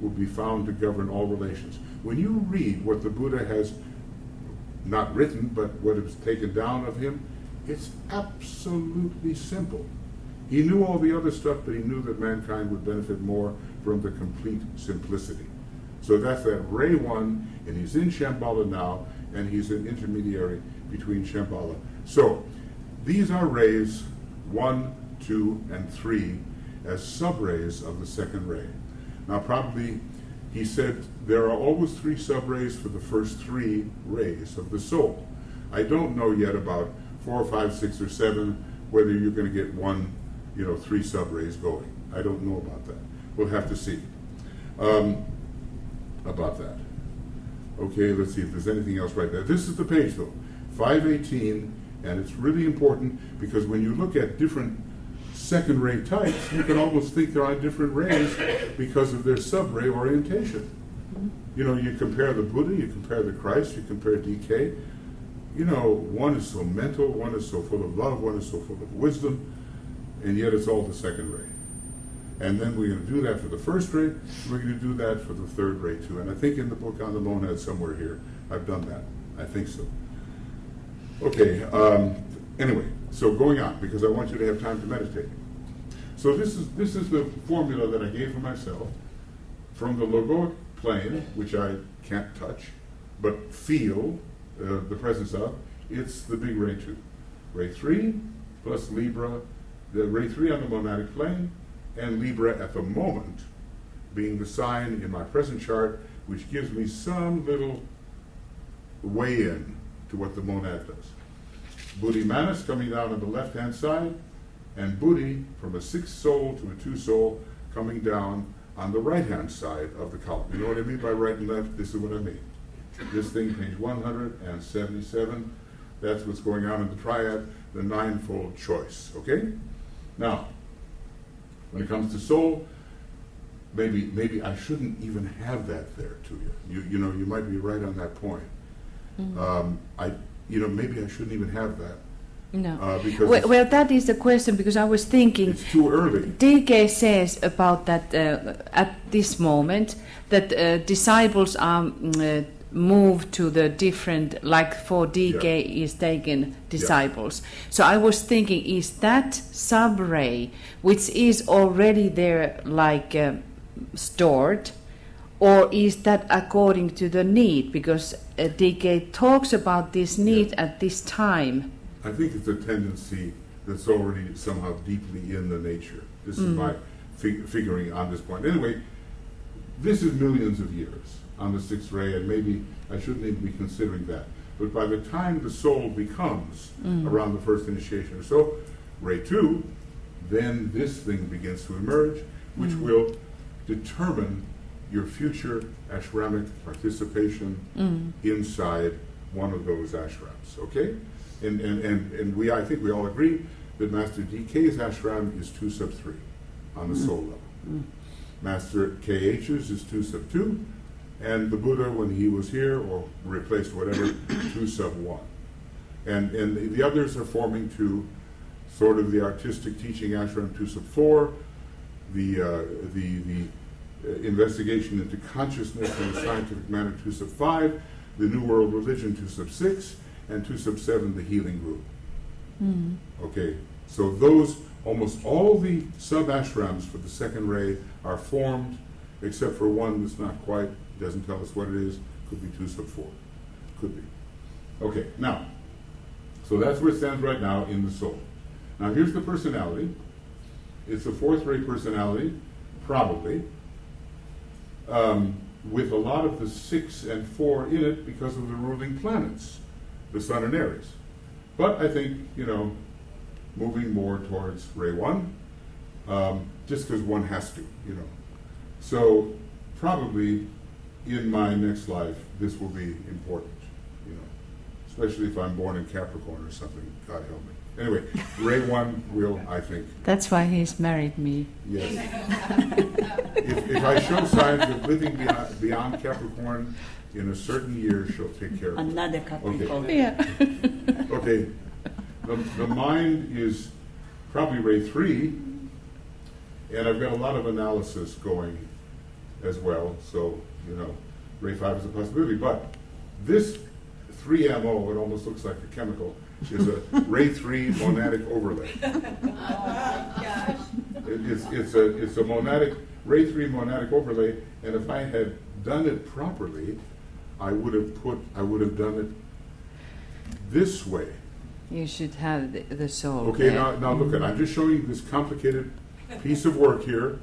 will be found to govern all relations. When you read what the Buddha has not written, but what is taken down of him, it's absolutely simple. He knew all the other stuff, but he knew that mankind would benefit more from the complete simplicity. So that's that ray one, and he's in Shambhala now, and he's an intermediary between Shambhala. So these are rays 1, 2, and 3 as subrays of the second ray. Now probably he said there are always 3 subrays for the first 3 rays of the soul. I don't know yet about 4, 5, 6, or 7 whether you're going to get 3 subrays going. I don't know about that. We'll have to see about that. Okay, let's see if there's anything else right there. This is the page though, 518, and it's really important because when you look at different second ray types, you can almost think they're on different rays because of their sub-ray orientation. You know, you compare the Buddha, you compare the Christ, you compare decay. You know, one is so mental, one is so full of love, one is so full of wisdom, and yet it's all the second ray. And then we're going to do that for the first ray, we're going to do that for the third ray too. And I think in the book on the monad somewhere here, I've done that. I think so. Okay, anyway, so going on, because I want you to have time to meditate. So this is the formula that I gave for myself from the logoic plane, which I can't touch, but feel the presence of. It's the big ray 2. Ray 3 plus Libra, the ray 3 on the monadic plane, and Libra at the moment being the sign in my present chart, which gives me some little way in to what the monad does. Buddhi Manas coming down on the left-hand side, and Buddhi from a 6 soul to a 2 soul coming down on the right-hand side of the column. You know what I mean by right and left? This is what I mean. This thing, page 177, that's what's going on in the triad, the ninefold choice, okay? Now, when it comes to soul, maybe I shouldn't even have that there to you. You know, you might be right on that point. Maybe I shouldn't even have that. No. Because well, that is the question, because I was thinking. It's too early. DK says about that at this moment that disciples are moved to the different, like for DK is taken disciples. So I was thinking, is that sub-ray, which is already there, like stored, or is that according to the need? Because DK talks about this need at this time. I think it's a tendency that's already somehow deeply in the nature. This is my figuring on this point. Anyway, this is millions of years on the 6th ray, and maybe I shouldn't even be considering that. But by the time the soul becomes around the first initiation or so, ray 2, then this thing begins to emerge, which will determine your future ashramic participation inside one of those ashrams, okay? And I think we all agree that Master DK's ashram is 2 sub 3 on the soul level. Master KH's is 2 sub 2, and the Buddha, when he was here or replaced whatever, 2 sub 1. And the others are forming to sort of the artistic teaching ashram 2 sub 4, the investigation into consciousness in a scientific manner 2 sub 5, the New World Religion 2 sub 6, and 2 sub 7, the healing group. Okay, so those, almost all the sub-ashrams for the second ray are formed, except for one that's not quite, doesn't tell us what it is, could be 2 sub 4, could be. Okay, now, so that's where it stands right now in the soul. Now here's the personality. It's a fourth ray personality, probably, with a lot of the 6 and 4 in it because of the ruling planets, the Sun and Aries. But I think, moving more towards ray 1, just because one has to, So probably in my next life, this will be important, especially if I'm born in Capricorn or something, God help me. Anyway, ray 1 will, I think, That's why he's married me. yes. If I show signs of living beyond Capricorn in a certain year, she'll take care of it. Another Capricorn. Yeah. Okay, the mind is probably ray 3, and I've got a lot of analysis going as well, so, ray 5 is a possibility. But this 3MO, it almost looks like a chemical, is a ray 3 monadic overlay. It's a monadic, ray 3 monadic overlay, and if I had done it properly, I would have done it this way. You should have the soul. Okay, there. now look I'm just showing you this complicated piece of work here,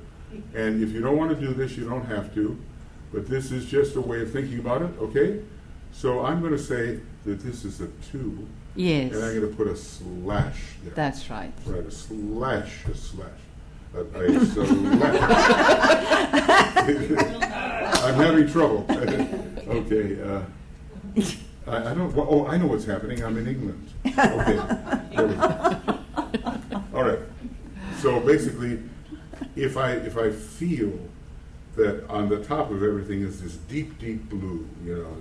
and if you don't want to do this, you don't have to, but this is just a way of thinking about it, okay? So I'm going to say that this is a 2, Yes, and I'm going to put a slash there. that's right. Right, a slash. I'm having trouble. Okay, I don't. Oh, I know what's happening. I'm in England. Okay, there we go. All right. So basically, if I feel that on the top of everything is this deep, deep blue,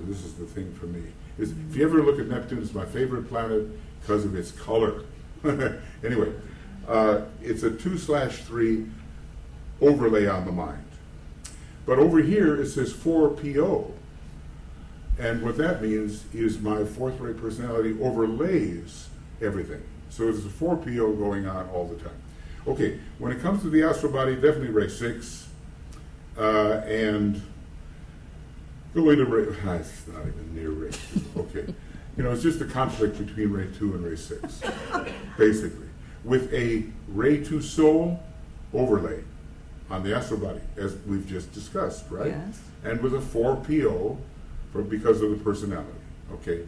this is the thing for me. If you ever look at Neptune, it's my favorite planet because of its color. Anyway, it's a 2/3 overlay on the mind. But over here it says 4PO. And what that means is my fourth ray personality overlays everything. So there's a 4PO going on all the time. Okay, when it comes to the astral body, definitely ray 6. And going to ray, it's not even near ray 2. Okay. It's just the conflict between ray 2 and ray 6, basically. With a ray 2 soul overlay on the astral body, as we've just discussed, right? Yes. And with a 4PO because of the personality. Okay.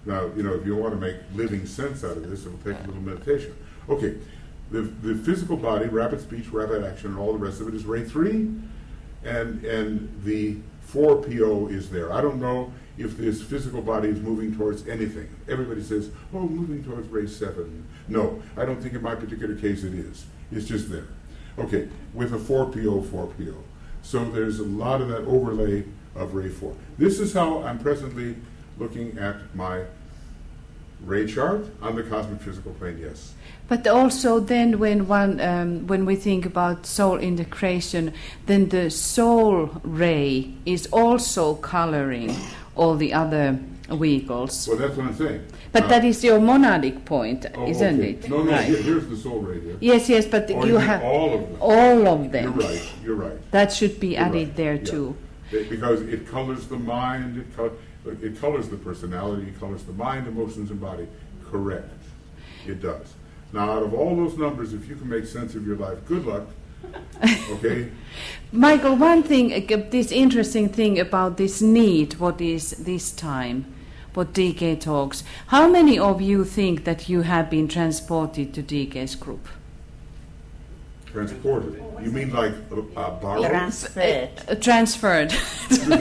Now, if you want to make living sense out of this, it will take a little meditation. Okay. The physical body, rapid speech, rapid action, and all the rest of it is ray 3, and the 4PO is there. I don't know if this physical body is moving towards anything. Everybody says, moving towards ray 7. No, I don't think in my particular case it is. It's just there. Okay, with a 4PO. So there's a lot of that overlay of ray 4. This is how I'm presently looking at my ray chart on the cosmic physical plane, yes. But also then when we think about soul integration, then the soul ray is also coloring all the other vehicles. Well, that's what I'm saying. But that is your monadic point, isn't okay. it? No, right. Here's the soul ray here. Yes, but Or you mean have all of them. all of them. You're right. That should be You're added right. there Yeah. too. Because it colors the mind, it colors the personality, it colors the mind, emotions, and body. Correct. It does. Now, out of all those numbers, if you can make sense of your life, good luck. Okay? Michael, one thing, this interesting thing about this need, what is this time, what DK talks. How many of you think that you have been transported to DK's group? Transported. You mean like borrowed? Transferred. Transferred. Hold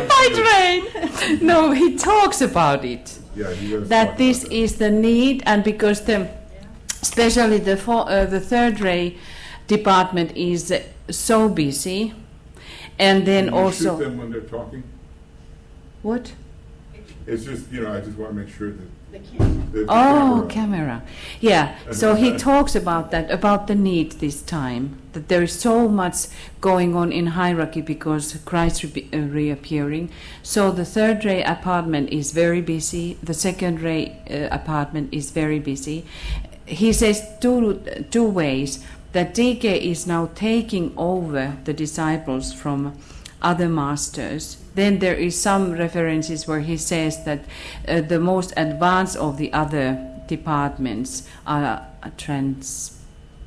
By on. train. No, he talks about it. Yeah, you guys That talk this about that. is the need, and because especially the third ray department is so busy, and then Can you also shoot them when they're talking? what? It's just, I just want to make sure that the Oh, camera. camera. Yeah, so he talks about that, about the need this time, that there is so much going on in hierarchy because Christ reappearing. So the third ray apartment is very busy, the second ray apartment is very busy. He says two ways, that DK is now taking over the disciples from other masters. then there is some references where he says that the most advanced of the other departments are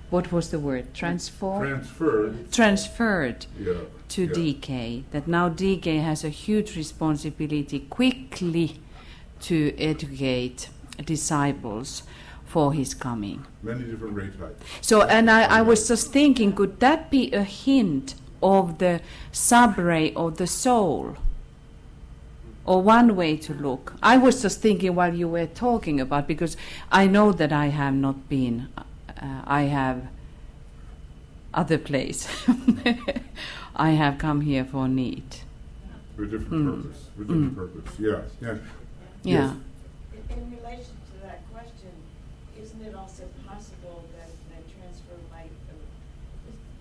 what was the word? Transferred Yeah. to yeah. DK. That now DK has a huge responsibility quickly to educate disciples for his coming. Many different ray types. So, and I was just thinking, could that be a hint of the subray of the soul? Or one way to look. I was just thinking while you were talking about, because I know that I have not been, I have other place. I have come here for need. For a different purpose. For a different purpose. Yeah. Yeah. Yeah. In relation to that question, isn't it also possible that that transfer might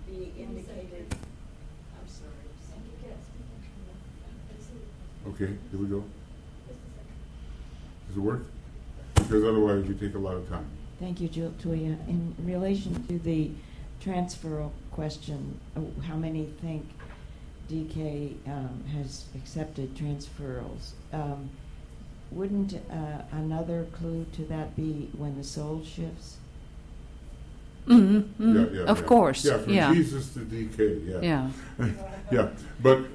be indicated? I'm sorry. Okay, here we go. Does it work? Because otherwise we take a lot of time. Thank you, Julia. In relation to the transfer question, how many think DK has accepted transferals? Wouldn't another clue to that be when the soul shifts? Of course. Yeah, from Yeah. Jesus to DK. Yeah. Yeah. Yeah. But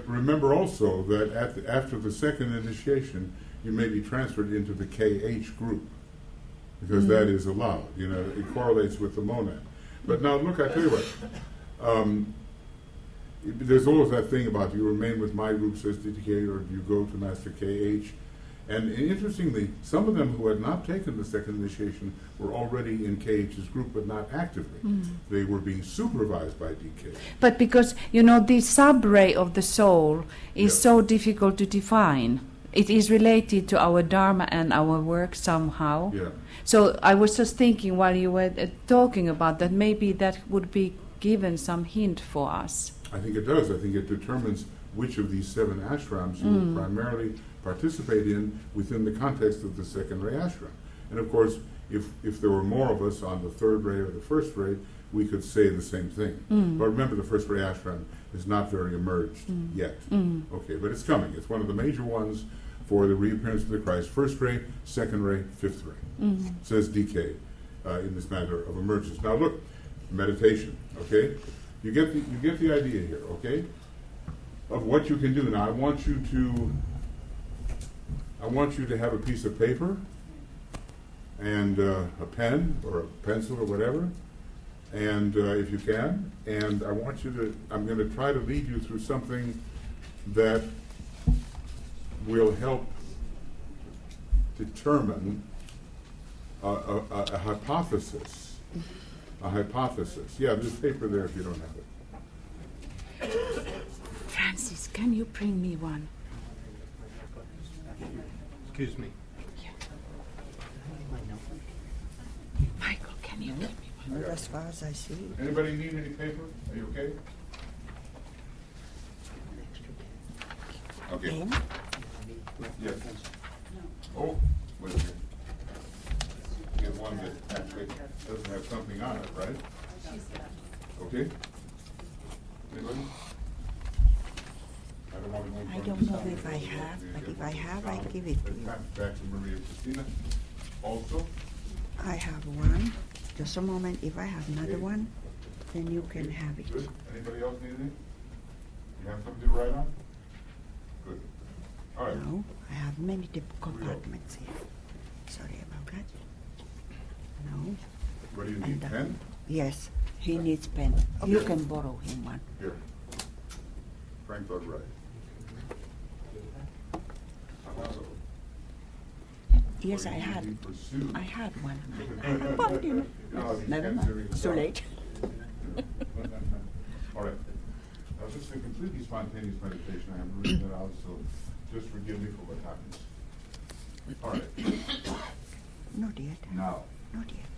remember also that after the second initiation, you may be transferred into the KH group because that is allowed. You know, it correlates with the monad. But now look, I tell you what. There's always that thing about do you remain with my group, says DK, or do you go to Master KH? And interestingly, some of them who had not taken the second initiation were already in KH's group, but not actively. They were being supervised by DK. But because, you know, the subray of the soul is Yeah. so difficult to define. It is related to our dharma and our work somehow. Yeah. So I was just thinking while you were talking about that, maybe that would be given some hint for us. I think it does. I think it determines which of these 7 ashrams you will primarily participate in within the context of the second ray ashram. And of course, if there were more of us on the third ray or the first ray, we could say the same thing. But remember, the first ray ashram is not very emerged yet. Okay, but it's coming. It's one of the major ones for the reappearance of the Christ. First ray, second ray, fifth ray, says DK in this matter of emergence. Now look, meditation, okay? You get the idea here, okay? Of what you can do. Now I want you to have a piece of paper and a pen or a pencil or whatever, and if you can, and I'm going to try to lead you through something that will help determine a hypothesis. A hypothesis. Yeah, there's paper there if you don't have it. Francis, can you bring me one? Excuse me. Michael, can you give me one? Not as far as I see. Anybody need any paper? Are you okay? Okay. Pen? Yes. Oh, wait a minute. Get one that actually doesn't have something on it, right? Okay. Anybody? I don't know if I have, but if I have, I give it to you. Back to Maria Christina. Also, I have one. Just a moment. If I have another Okay. one, then you can have it. good. Anybody else need anything? You have something to write on? Good. All right. No, I have many compartments here. Sorry about that. No. What do you need, And, pen? Yes, he needs pen. You can borrow him one. Here. Frank got right. Yes, I had. Pursued. I had one. I bumped him. Never mind. It's too late. All right. Now, this is a completely spontaneous meditation. I haven't written it out, so just forgive me for what happens. All right. Not yet. Now, Not yet.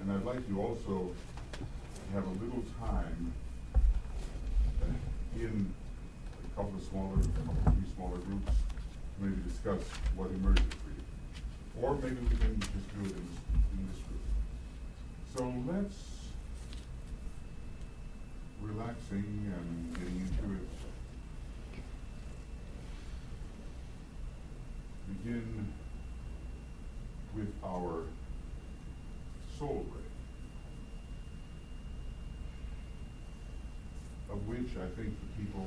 and I'd like you also to have a little time in a couple of three smaller groups to maybe discuss what emerges for you. Or maybe we can just do it in this group. So let's relaxing and getting into it, begin with our soul ray, of which I think the people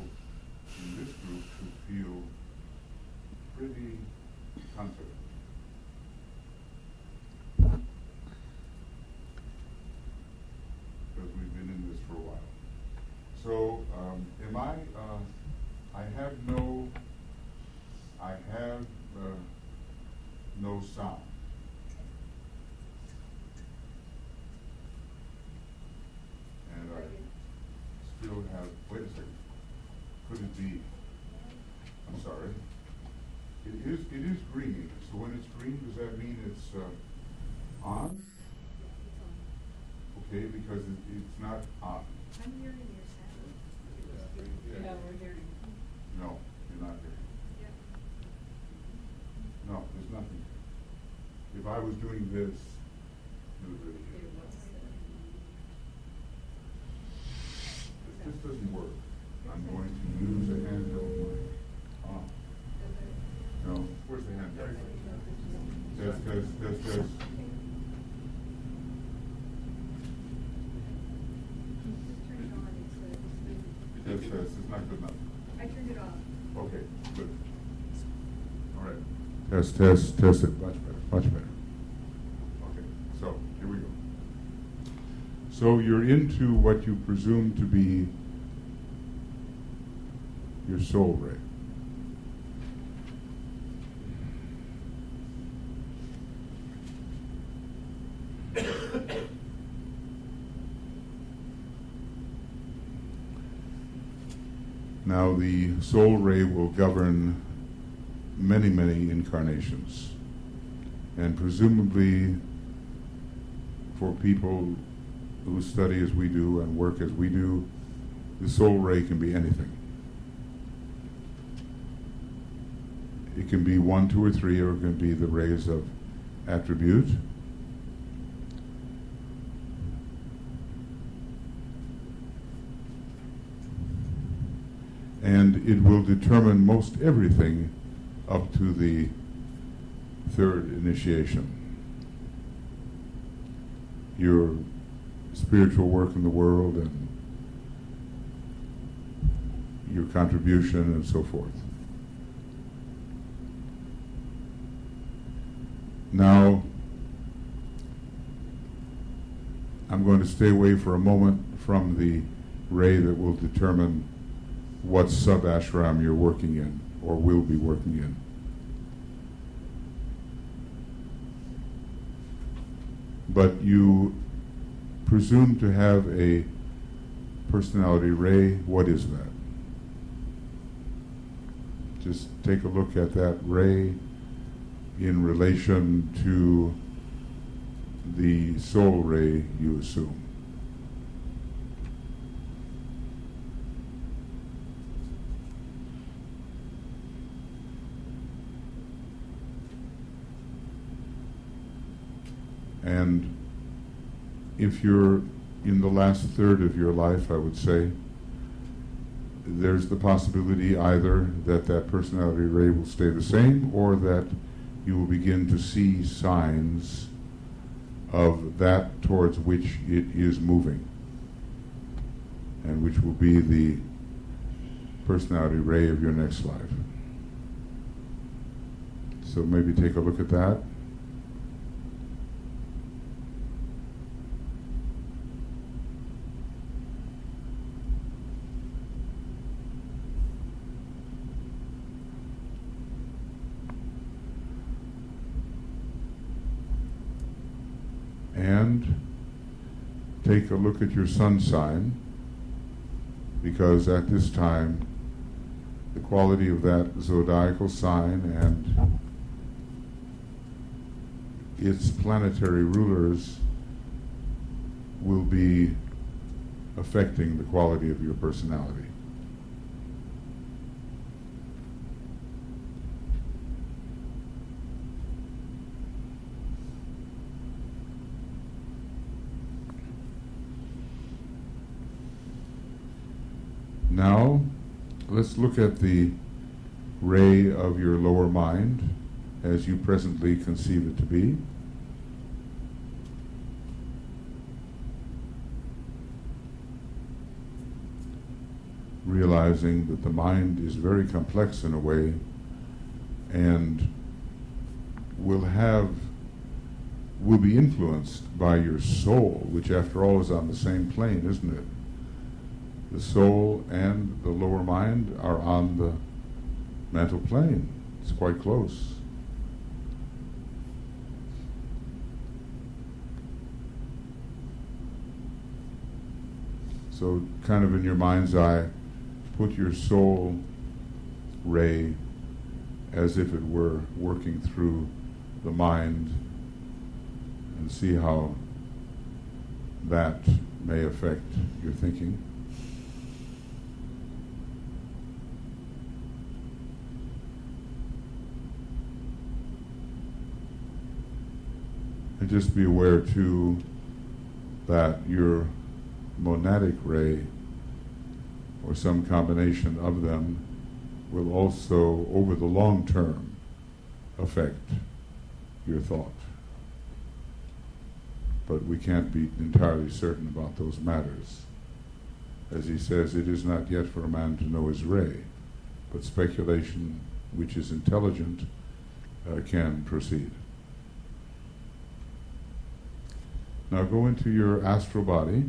in this group should feel pretty confident. Because we've been in this for a while. So, I have no sound. And I still have, wait a second, could it be, I'm sorry, it is green, so when it's green, does that mean it's on? Okay, because it's not on. I'm hearing your sound. Yeah. we're hearing. No, you're not hearing. No, there's nothing. If I was doing this, nobody hear. If this doesn't work, I'm going to use a handheld mic. No, where's the handheld mic? Test. It's not good enough. I turned it off. Okay, good. All right. Test it. Much better. Okay, so here we go. So you're into what you presume to be your soul ray. Now the soul ray will govern many incarnations, and presumably for people who study as we do and work as we do, the soul ray can be anything. It can be 1, 2, or 3, or it can be the rays of attribute. And it will determine most everything up to the third initiation. Your spiritual work in the world and your contribution and so forth. Now, I'm going to stay away for a moment from the ray that will determine what sub-ashram you're working in or will be working in. But you presume to have a personality ray. What is that? Just take a look at that ray in relation to the soul ray you assume. And if you're in the last third of your life, I would say, there's the possibility either that that personality ray will stay the same or that you will begin to see signs of that towards which it is moving, and which will be the personality ray of your next life. So maybe take a look at that. And take a look at your sun sign, because at this time the quality of that zodiacal sign and its planetary rulers will be affecting the quality of your personality. Now, let's look at the ray of your lower mind as you presently conceive it to be. Realizing that the mind is very complex in a way and will be influenced by your soul, which after all is on the same plane, isn't it? The soul and the lower mind are on the mental plane. It's quite close. So kind of in your mind's eye, put your soul ray as if it were working through the mind and see how that may affect your thinking. And just be aware too that your monadic ray, or some combination of them, will also, over the long term, affect your thought. But we can't be entirely certain about those matters. As he says, it is not yet for a man to know his ray, but speculation, which is intelligent, can proceed. Now go into your astral body,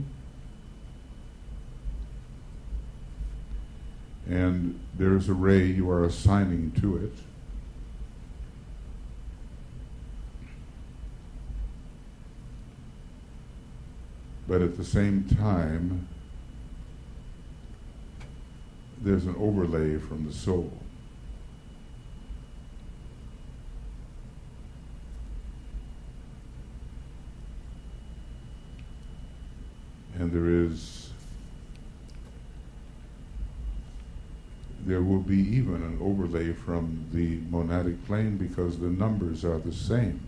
and there's a ray you are assigning to it. But at the same time, there's an overlay from the soul. And there will be even an overlay from the monadic plane, because the numbers are the same.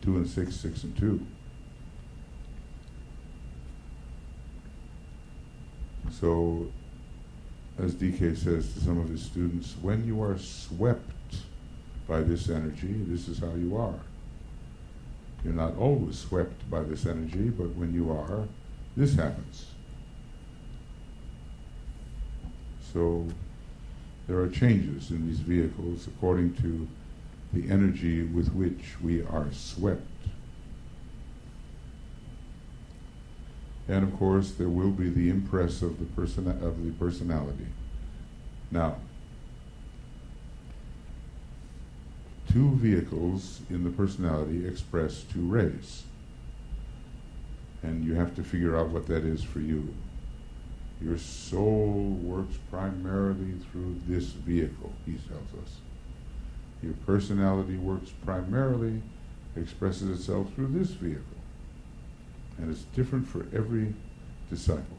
2 and 6, 6 and 2. So, as DK says to some of his students, when you are swept by this energy, this is how you are. You're not always swept by this energy, but when you are, this happens. So there are changes in these vehicles according to the energy with which we are swept. And of course, there will be the impress of the personality. Now, two vehicles in the personality express two rays. And you have to figure out what that is for you. Your soul works primarily through this vehicle, he tells us. Your personality works primarily, expresses itself through this vehicle. And it's different for every disciple,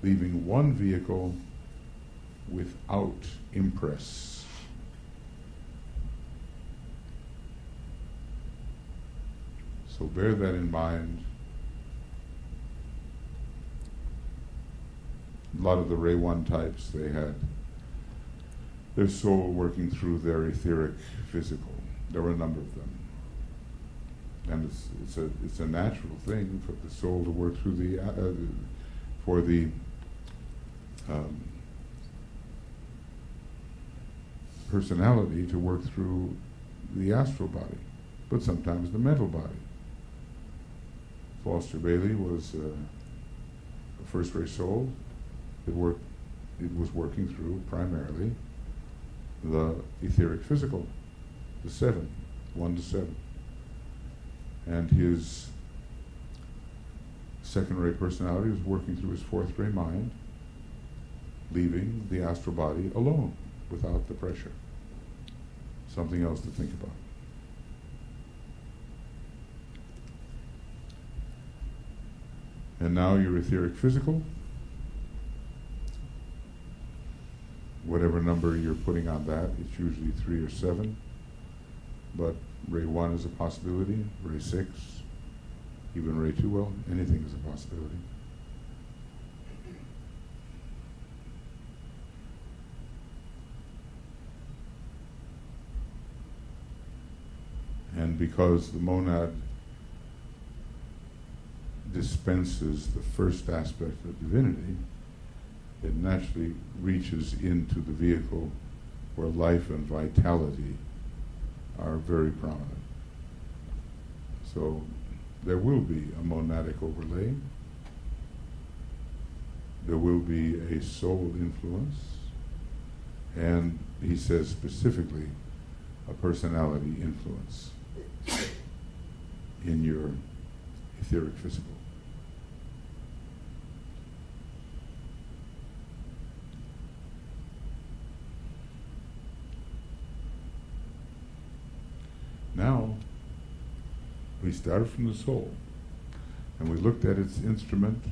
leaving one vehicle without impress. So bear that in mind. A lot of the Ray 1 types, they had their soul working through their etheric physical. There were a number of them. And it's a natural thing for the soul to work through the personality to work through the astral body, but sometimes the mental body. Foster Bailey was a first-ray soul. It was working through primarily the etheric physical, the 7, 1 to 7. And his second-ray personality was working through his fourth-ray mind, leaving the astral body alone, without the pressure. Something else to think about. And now your etheric physical, whatever number you're putting on that, it's usually 3 or 7, but Ray 1 is a possibility, Ray 6, even Ray 2, well, anything is a possibility. And because the monad dispenses the first aspect of divinity, it naturally reaches into the vehicle where life and vitality are very prominent. So there will be a monadic overlay. There will be a soul influence. And he says specifically a personality influence in your etheric physical. Now, we started from the soul, and we looked at its instrument,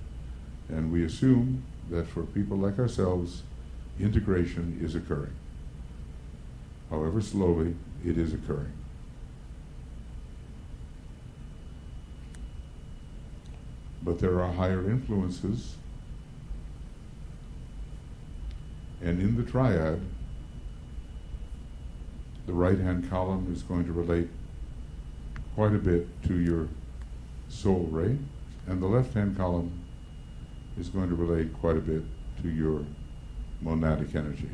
and we assume that for people like ourselves, integration is occurring. However slowly, it is occurring. But there are higher influences, and in the triad, the right-hand column is going to relate quite a bit to your soul ray, and the left-hand column is going to relate quite a bit to your monadic energy.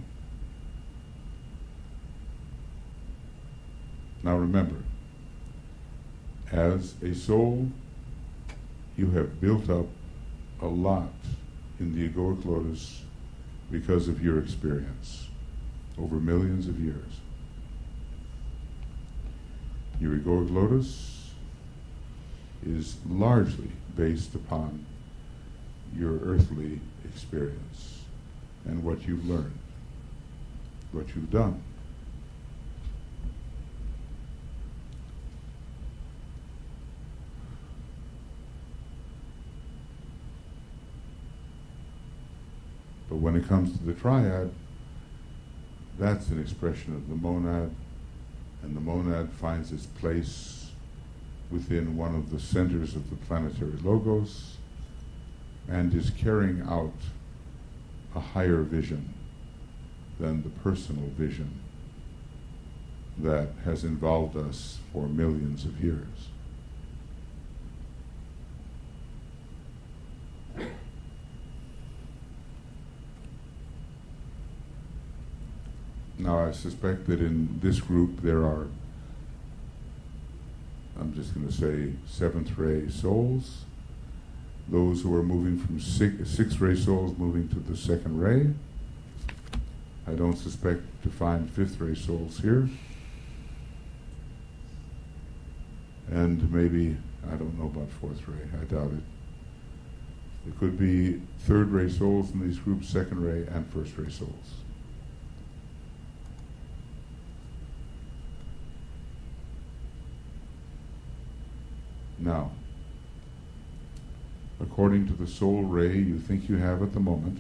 Now remember, as a soul, you have built up a lot in the egoic lotus because of your experience over millions of years. Your egoic lotus is largely based upon your earthly experience and what you've learned, what you've done. But when it comes to the triad, that's an expression of the monad, and the monad finds its place within one of the centers of the planetary logos and is carrying out a higher vision than the personal vision that has involved us for millions of years. Now, I suspect that in this group there are, I'm just going to say, seventh ray souls, those who are moving from sixth ray souls moving to the second ray. I don't suspect to find fifth ray souls here. And maybe, I don't know about fourth ray, I doubt it. There could be third ray souls in these groups, second ray and first ray souls. Now, according to the soul ray you think you have at the moment,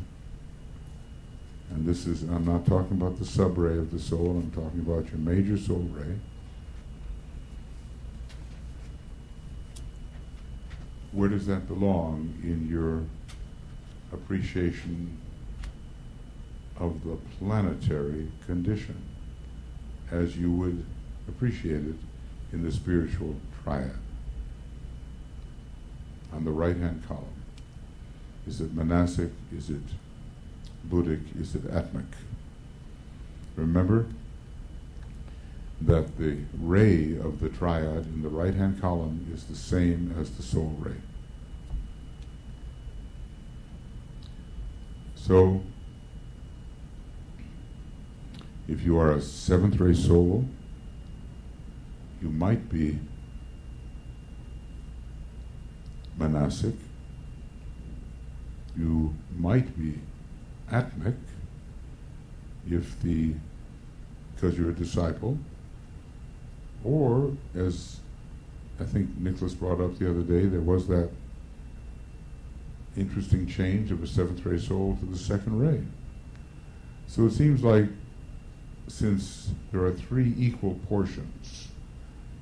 and this is, I'm not talking about the sub-ray of the soul, I'm talking about your major soul ray, where does that belong in your appreciation of the planetary condition as you would appreciate it in the spiritual triad? On the right-hand column. Is it manasic? Is it Buddhic? Is it atmic? Remember that the ray of the triad in the right-hand column is the same as the soul ray. So, if you are a seventh ray soul, you might be manasic, you might be atmic because you're a disciple, or as I think Nicholas brought up the other day, there was that interesting change of a seventh ray soul to the second ray. So it seems like since there are three equal portions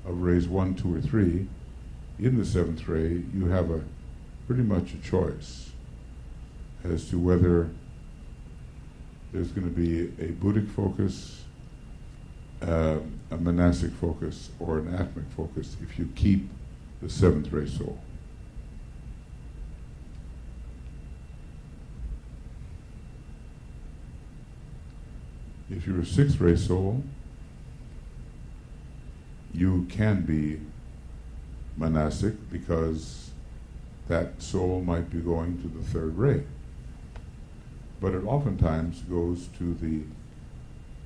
of rays 1, 2, or 3, in the seventh ray, you have pretty much a choice as to whether there's going to be a Buddhic focus, a monastic focus or an atmic focus if you keep the seventh ray soul. If you're a sixth ray soul, you can be monastic because that soul might be going to the third ray. But it oftentimes goes to the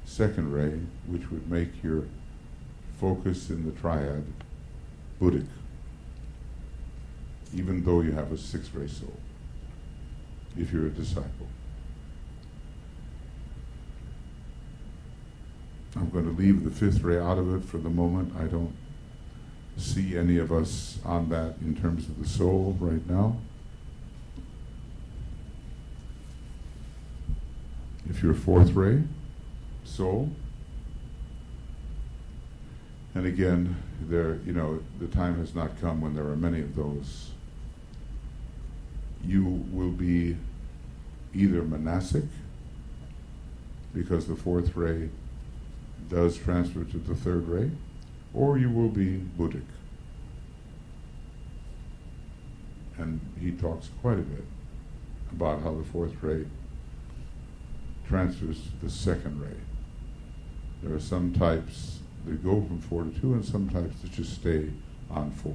second ray, which would make your focus in the triad Buddhic, even though you have a sixth ray soul, if you're a disciple. I'm going to leave the fifth ray out of it for the moment. I don't see any of us on that in terms of the soul right now. If you're fourth ray soul, and again, there, the time has not come when there are many of those. You will be either monastic, because the fourth ray does transfer to the third ray, or you will be Buddhic. And he talks quite a bit about how the fourth ray transfers to the second ray. There are some types that go from 4 to 2 and some types that just stay on 4.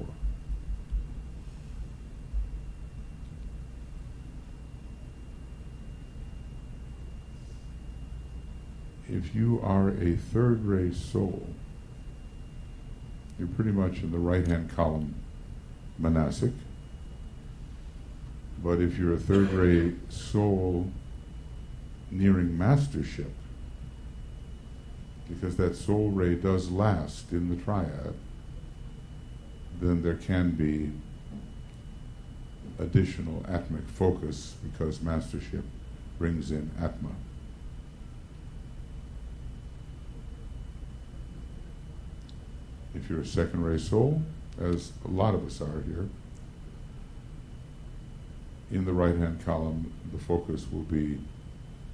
If you are a third ray soul, you're pretty much in the right-hand column monastic. But if you're a third ray soul nearing mastership, because that soul ray does last in the triad, then there can be additional atmic focus because mastership brings in Atma. If you're a second ray soul, as a lot of us are here, in the right-hand column, the focus will be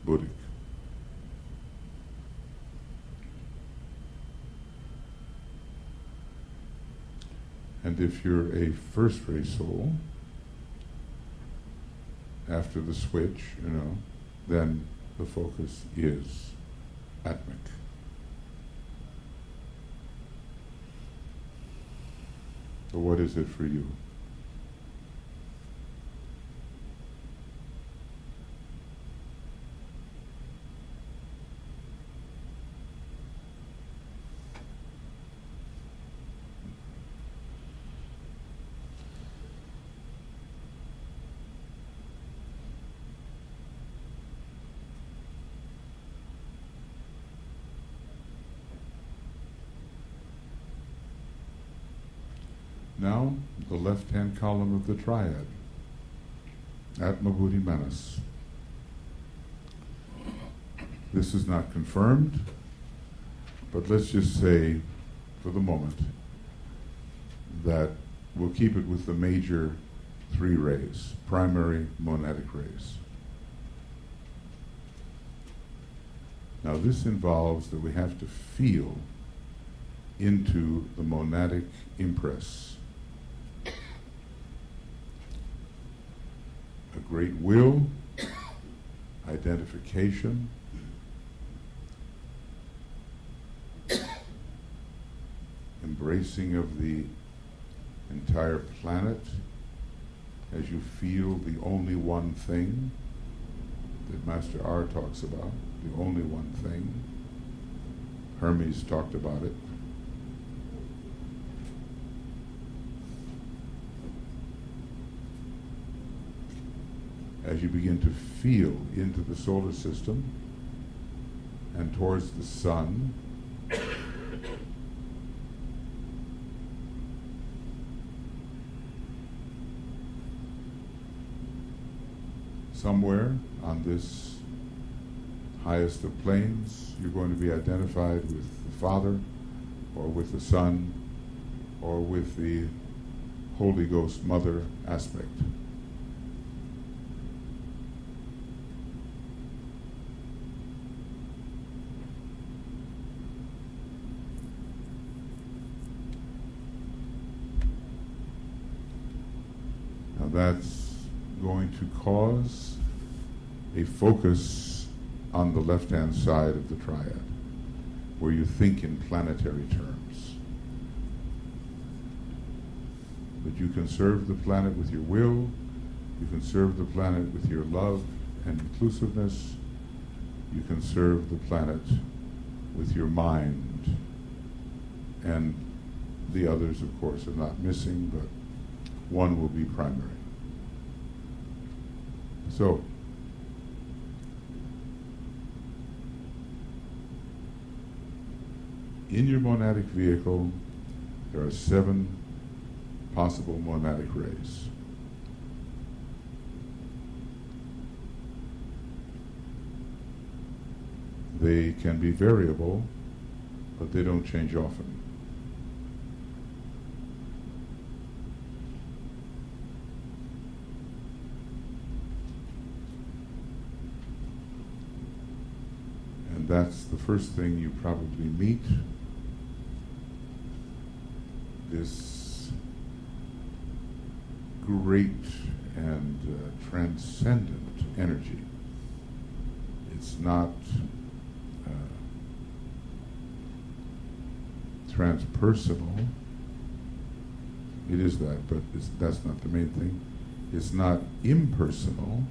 Buddhic. And if you're a first ray soul, after the switch, then the focus is Atmic. So what is it for you? Now, the left-hand column of the triad, Atma Buddhi Manas. This is not confirmed, but let's just say, for the moment, that we'll keep it with the major 3 rays, primary monadic rays. Now, this involves that we have to feel into the monadic impress. A great will, identification, embracing of the entire planet as you feel the only one thing that Master R talks about, the only one thing. Hermes talked about it. As you begin to feel into the solar system and towards the sun, somewhere on this highest of planes, you're going to be identified with the Father, or with the Son, or with the Holy Ghost Mother aspect. that's going to cause a focus on the left-hand side of the triad, where you think in planetary terms. But you can serve the planet with your will, you can serve the planet with your love and inclusiveness, you can serve the planet with your mind. And the others, of course, are not missing, but one will be primary. So, in your monadic vehicle, there are 7 possible monadic rays. They can be variable, but they don't change often. And that's the first thing you probably meet, this great and transcendent energy. It's not transpersonal. It is that, but that's not the main thing. It's not impersonal.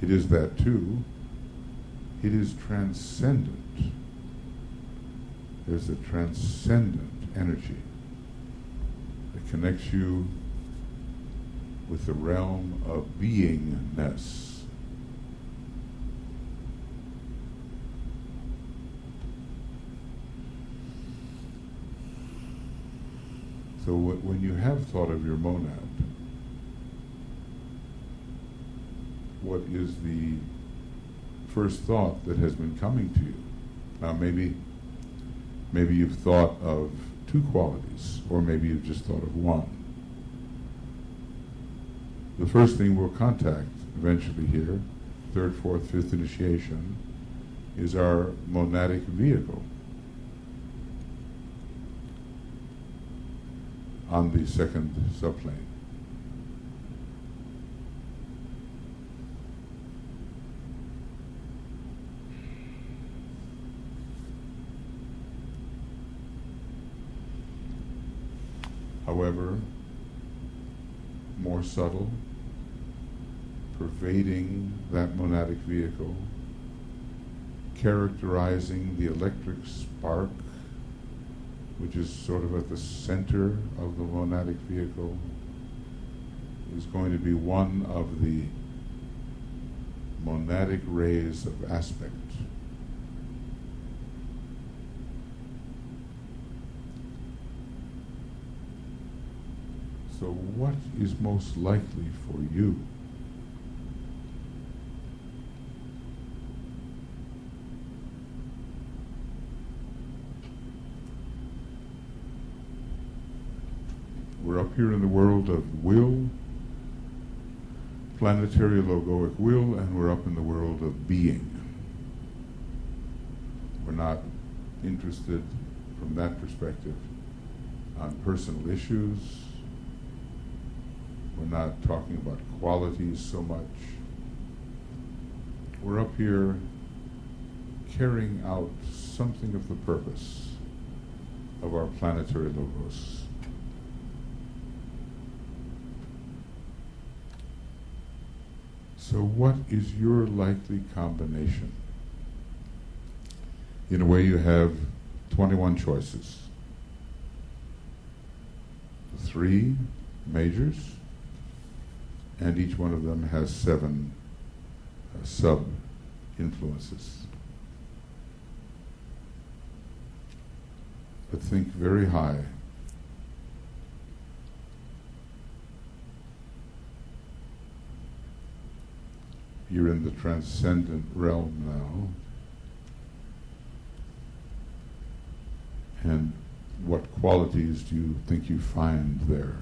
It is that too. It is transcendent. There's a transcendent energy that connects you with the realm of beingness. So when you have thought of your monad, what is the first thought that has been coming to you? Now maybe you've thought of 2 qualities, or maybe you've just thought of 1. The first thing we'll contact eventually here, 3rd, 4th, 5th initiation, is our monadic vehicle on the 2nd subplane. However, more subtle, pervading that monadic vehicle, characterizing the electric spark, which is sort of at the center of the monadic vehicle, is going to be one of the monadic rays of aspect. So what is most likely for you? We're up here in the world of will, planetary logoic will, and we're up in the world of being. We're not interested from that perspective on personal issues. We're not talking about qualities so much. We're up here carrying out something of the purpose of our planetary logos. So what is your likely combination? In a way, you have 21 choices. 3 majors, and each one of them has 7 sub-influences. But think very high. You're in the transcendent realm now. And what qualities do you think you find there?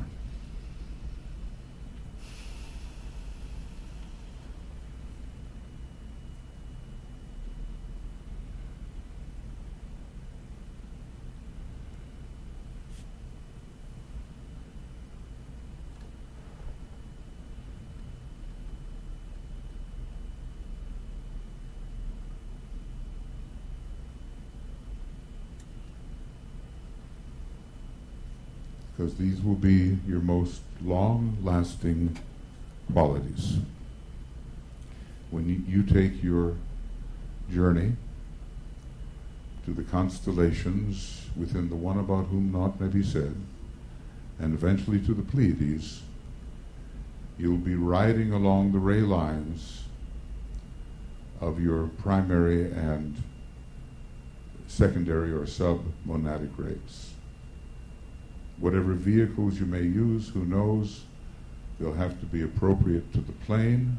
because these will be your most long-lasting qualities. When you take your journey to the constellations within the one about whom naught may be said, and eventually to the Pleiades, you'll be riding along the ray lines of your primary and secondary or sub-monadic rays. Whatever vehicles you may use, who knows, they'll have to be appropriate to the plane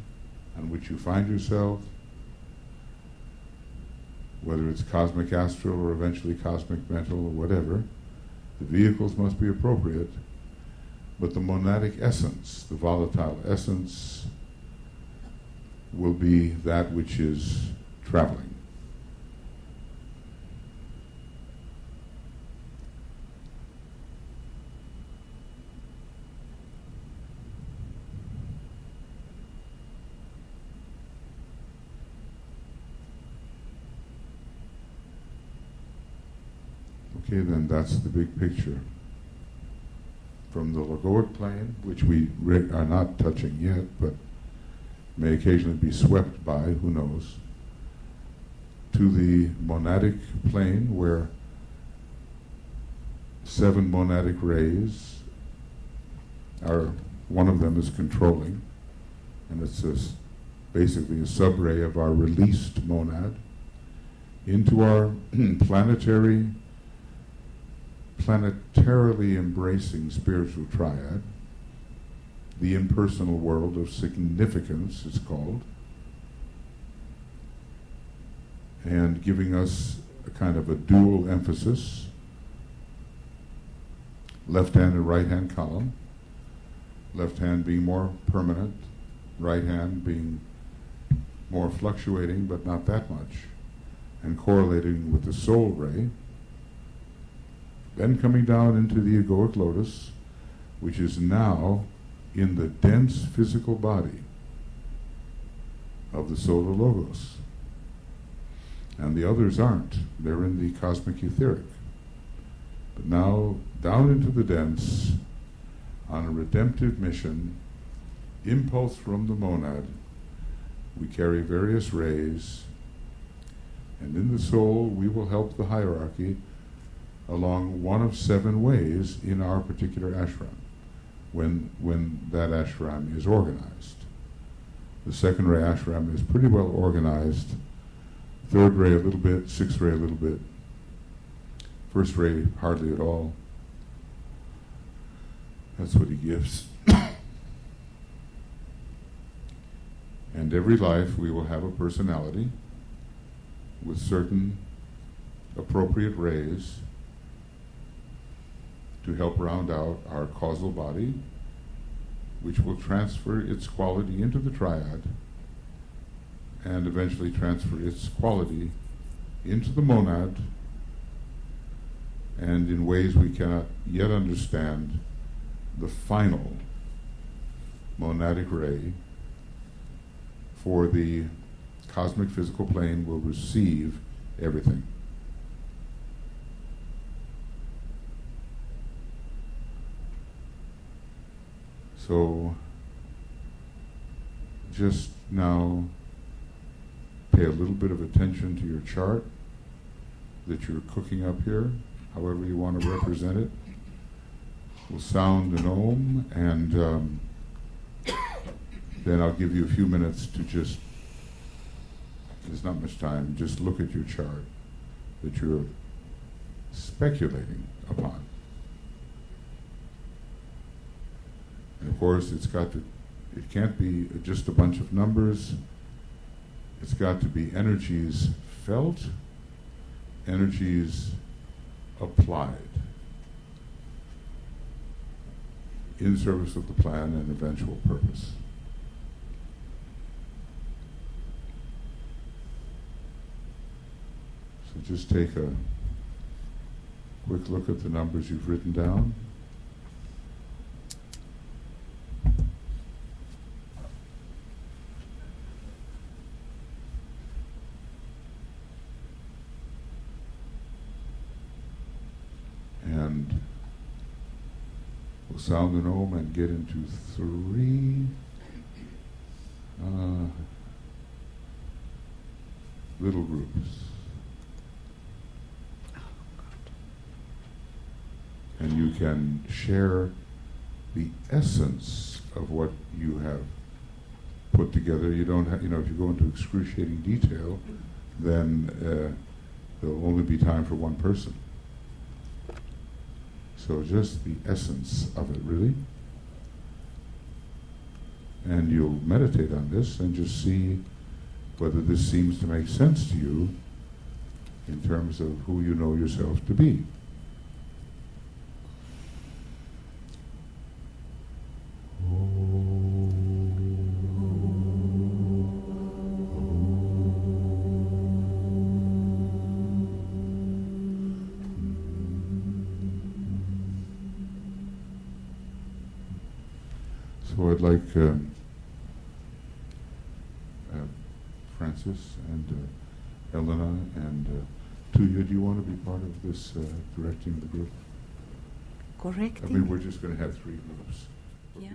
on which you find yourself, whether it's cosmic astral or eventually cosmic mental or whatever. The vehicles must be appropriate, but the monadic essence, the volatile essence, will be that which is traveling. Okay, then that's the big picture. From the logoic plane, which we are not touching yet, but may occasionally be swept by, who knows, to the monadic plane, where 7 monadic rays are, one of them is controlling, and it's basically a subray of our released monad, into our planetarily embracing spiritual triad, the impersonal world of significance, it's called, and giving us a kind of a dual emphasis, left hand and right hand column, left hand being more permanent, right hand being more fluctuating but not that much, and correlating with the soul ray. Then coming down into the egoic lotus, which is now in the dense physical body of the solar logos. And the others aren't. They're in the cosmic etheric. But now, down into the dense, on a redemptive mission, impulse from the monad, we carry various rays, and in the soul we will help the hierarchy along one of 7 ways in our particular ashram, when that ashram is organized. The second ray ashram is pretty well organized, third ray a little bit, sixth ray a little bit, first ray hardly at all. That's what he gives. And every life we will have a personality with certain appropriate rays to help round out our causal body, which will transfer its quality into the triad and eventually transfer its quality into the monad, and in ways we cannot yet understand, the final monadic ray for the cosmic physical plane will receive everything. So just now pay a little bit of attention to your chart that you're cooking up here, however you want to represent it. We'll sound an Om, and then I'll give you a few minutes to just, there's not much time, just look at your chart that you're speculating upon. And of course, it can't be just a bunch of numbers. It's got to be energies felt, energies applied in service of the plan and eventual purpose. So just take a quick look at the numbers you've written down. And sound an Om and get into 3 little groups. And you can share the essence of what you have put together. You don't have, if you go into excruciating detail, then there'll only be time for one person. So just the essence of it, really. And you'll meditate on this and just see whether this seems to make sense to you in terms of who you know yourself to be. So I'd like Francis and Elena and Tuya, do you want to be part of this directing the group? Correct. I mean, we're just going to have 3 groups. Yeah.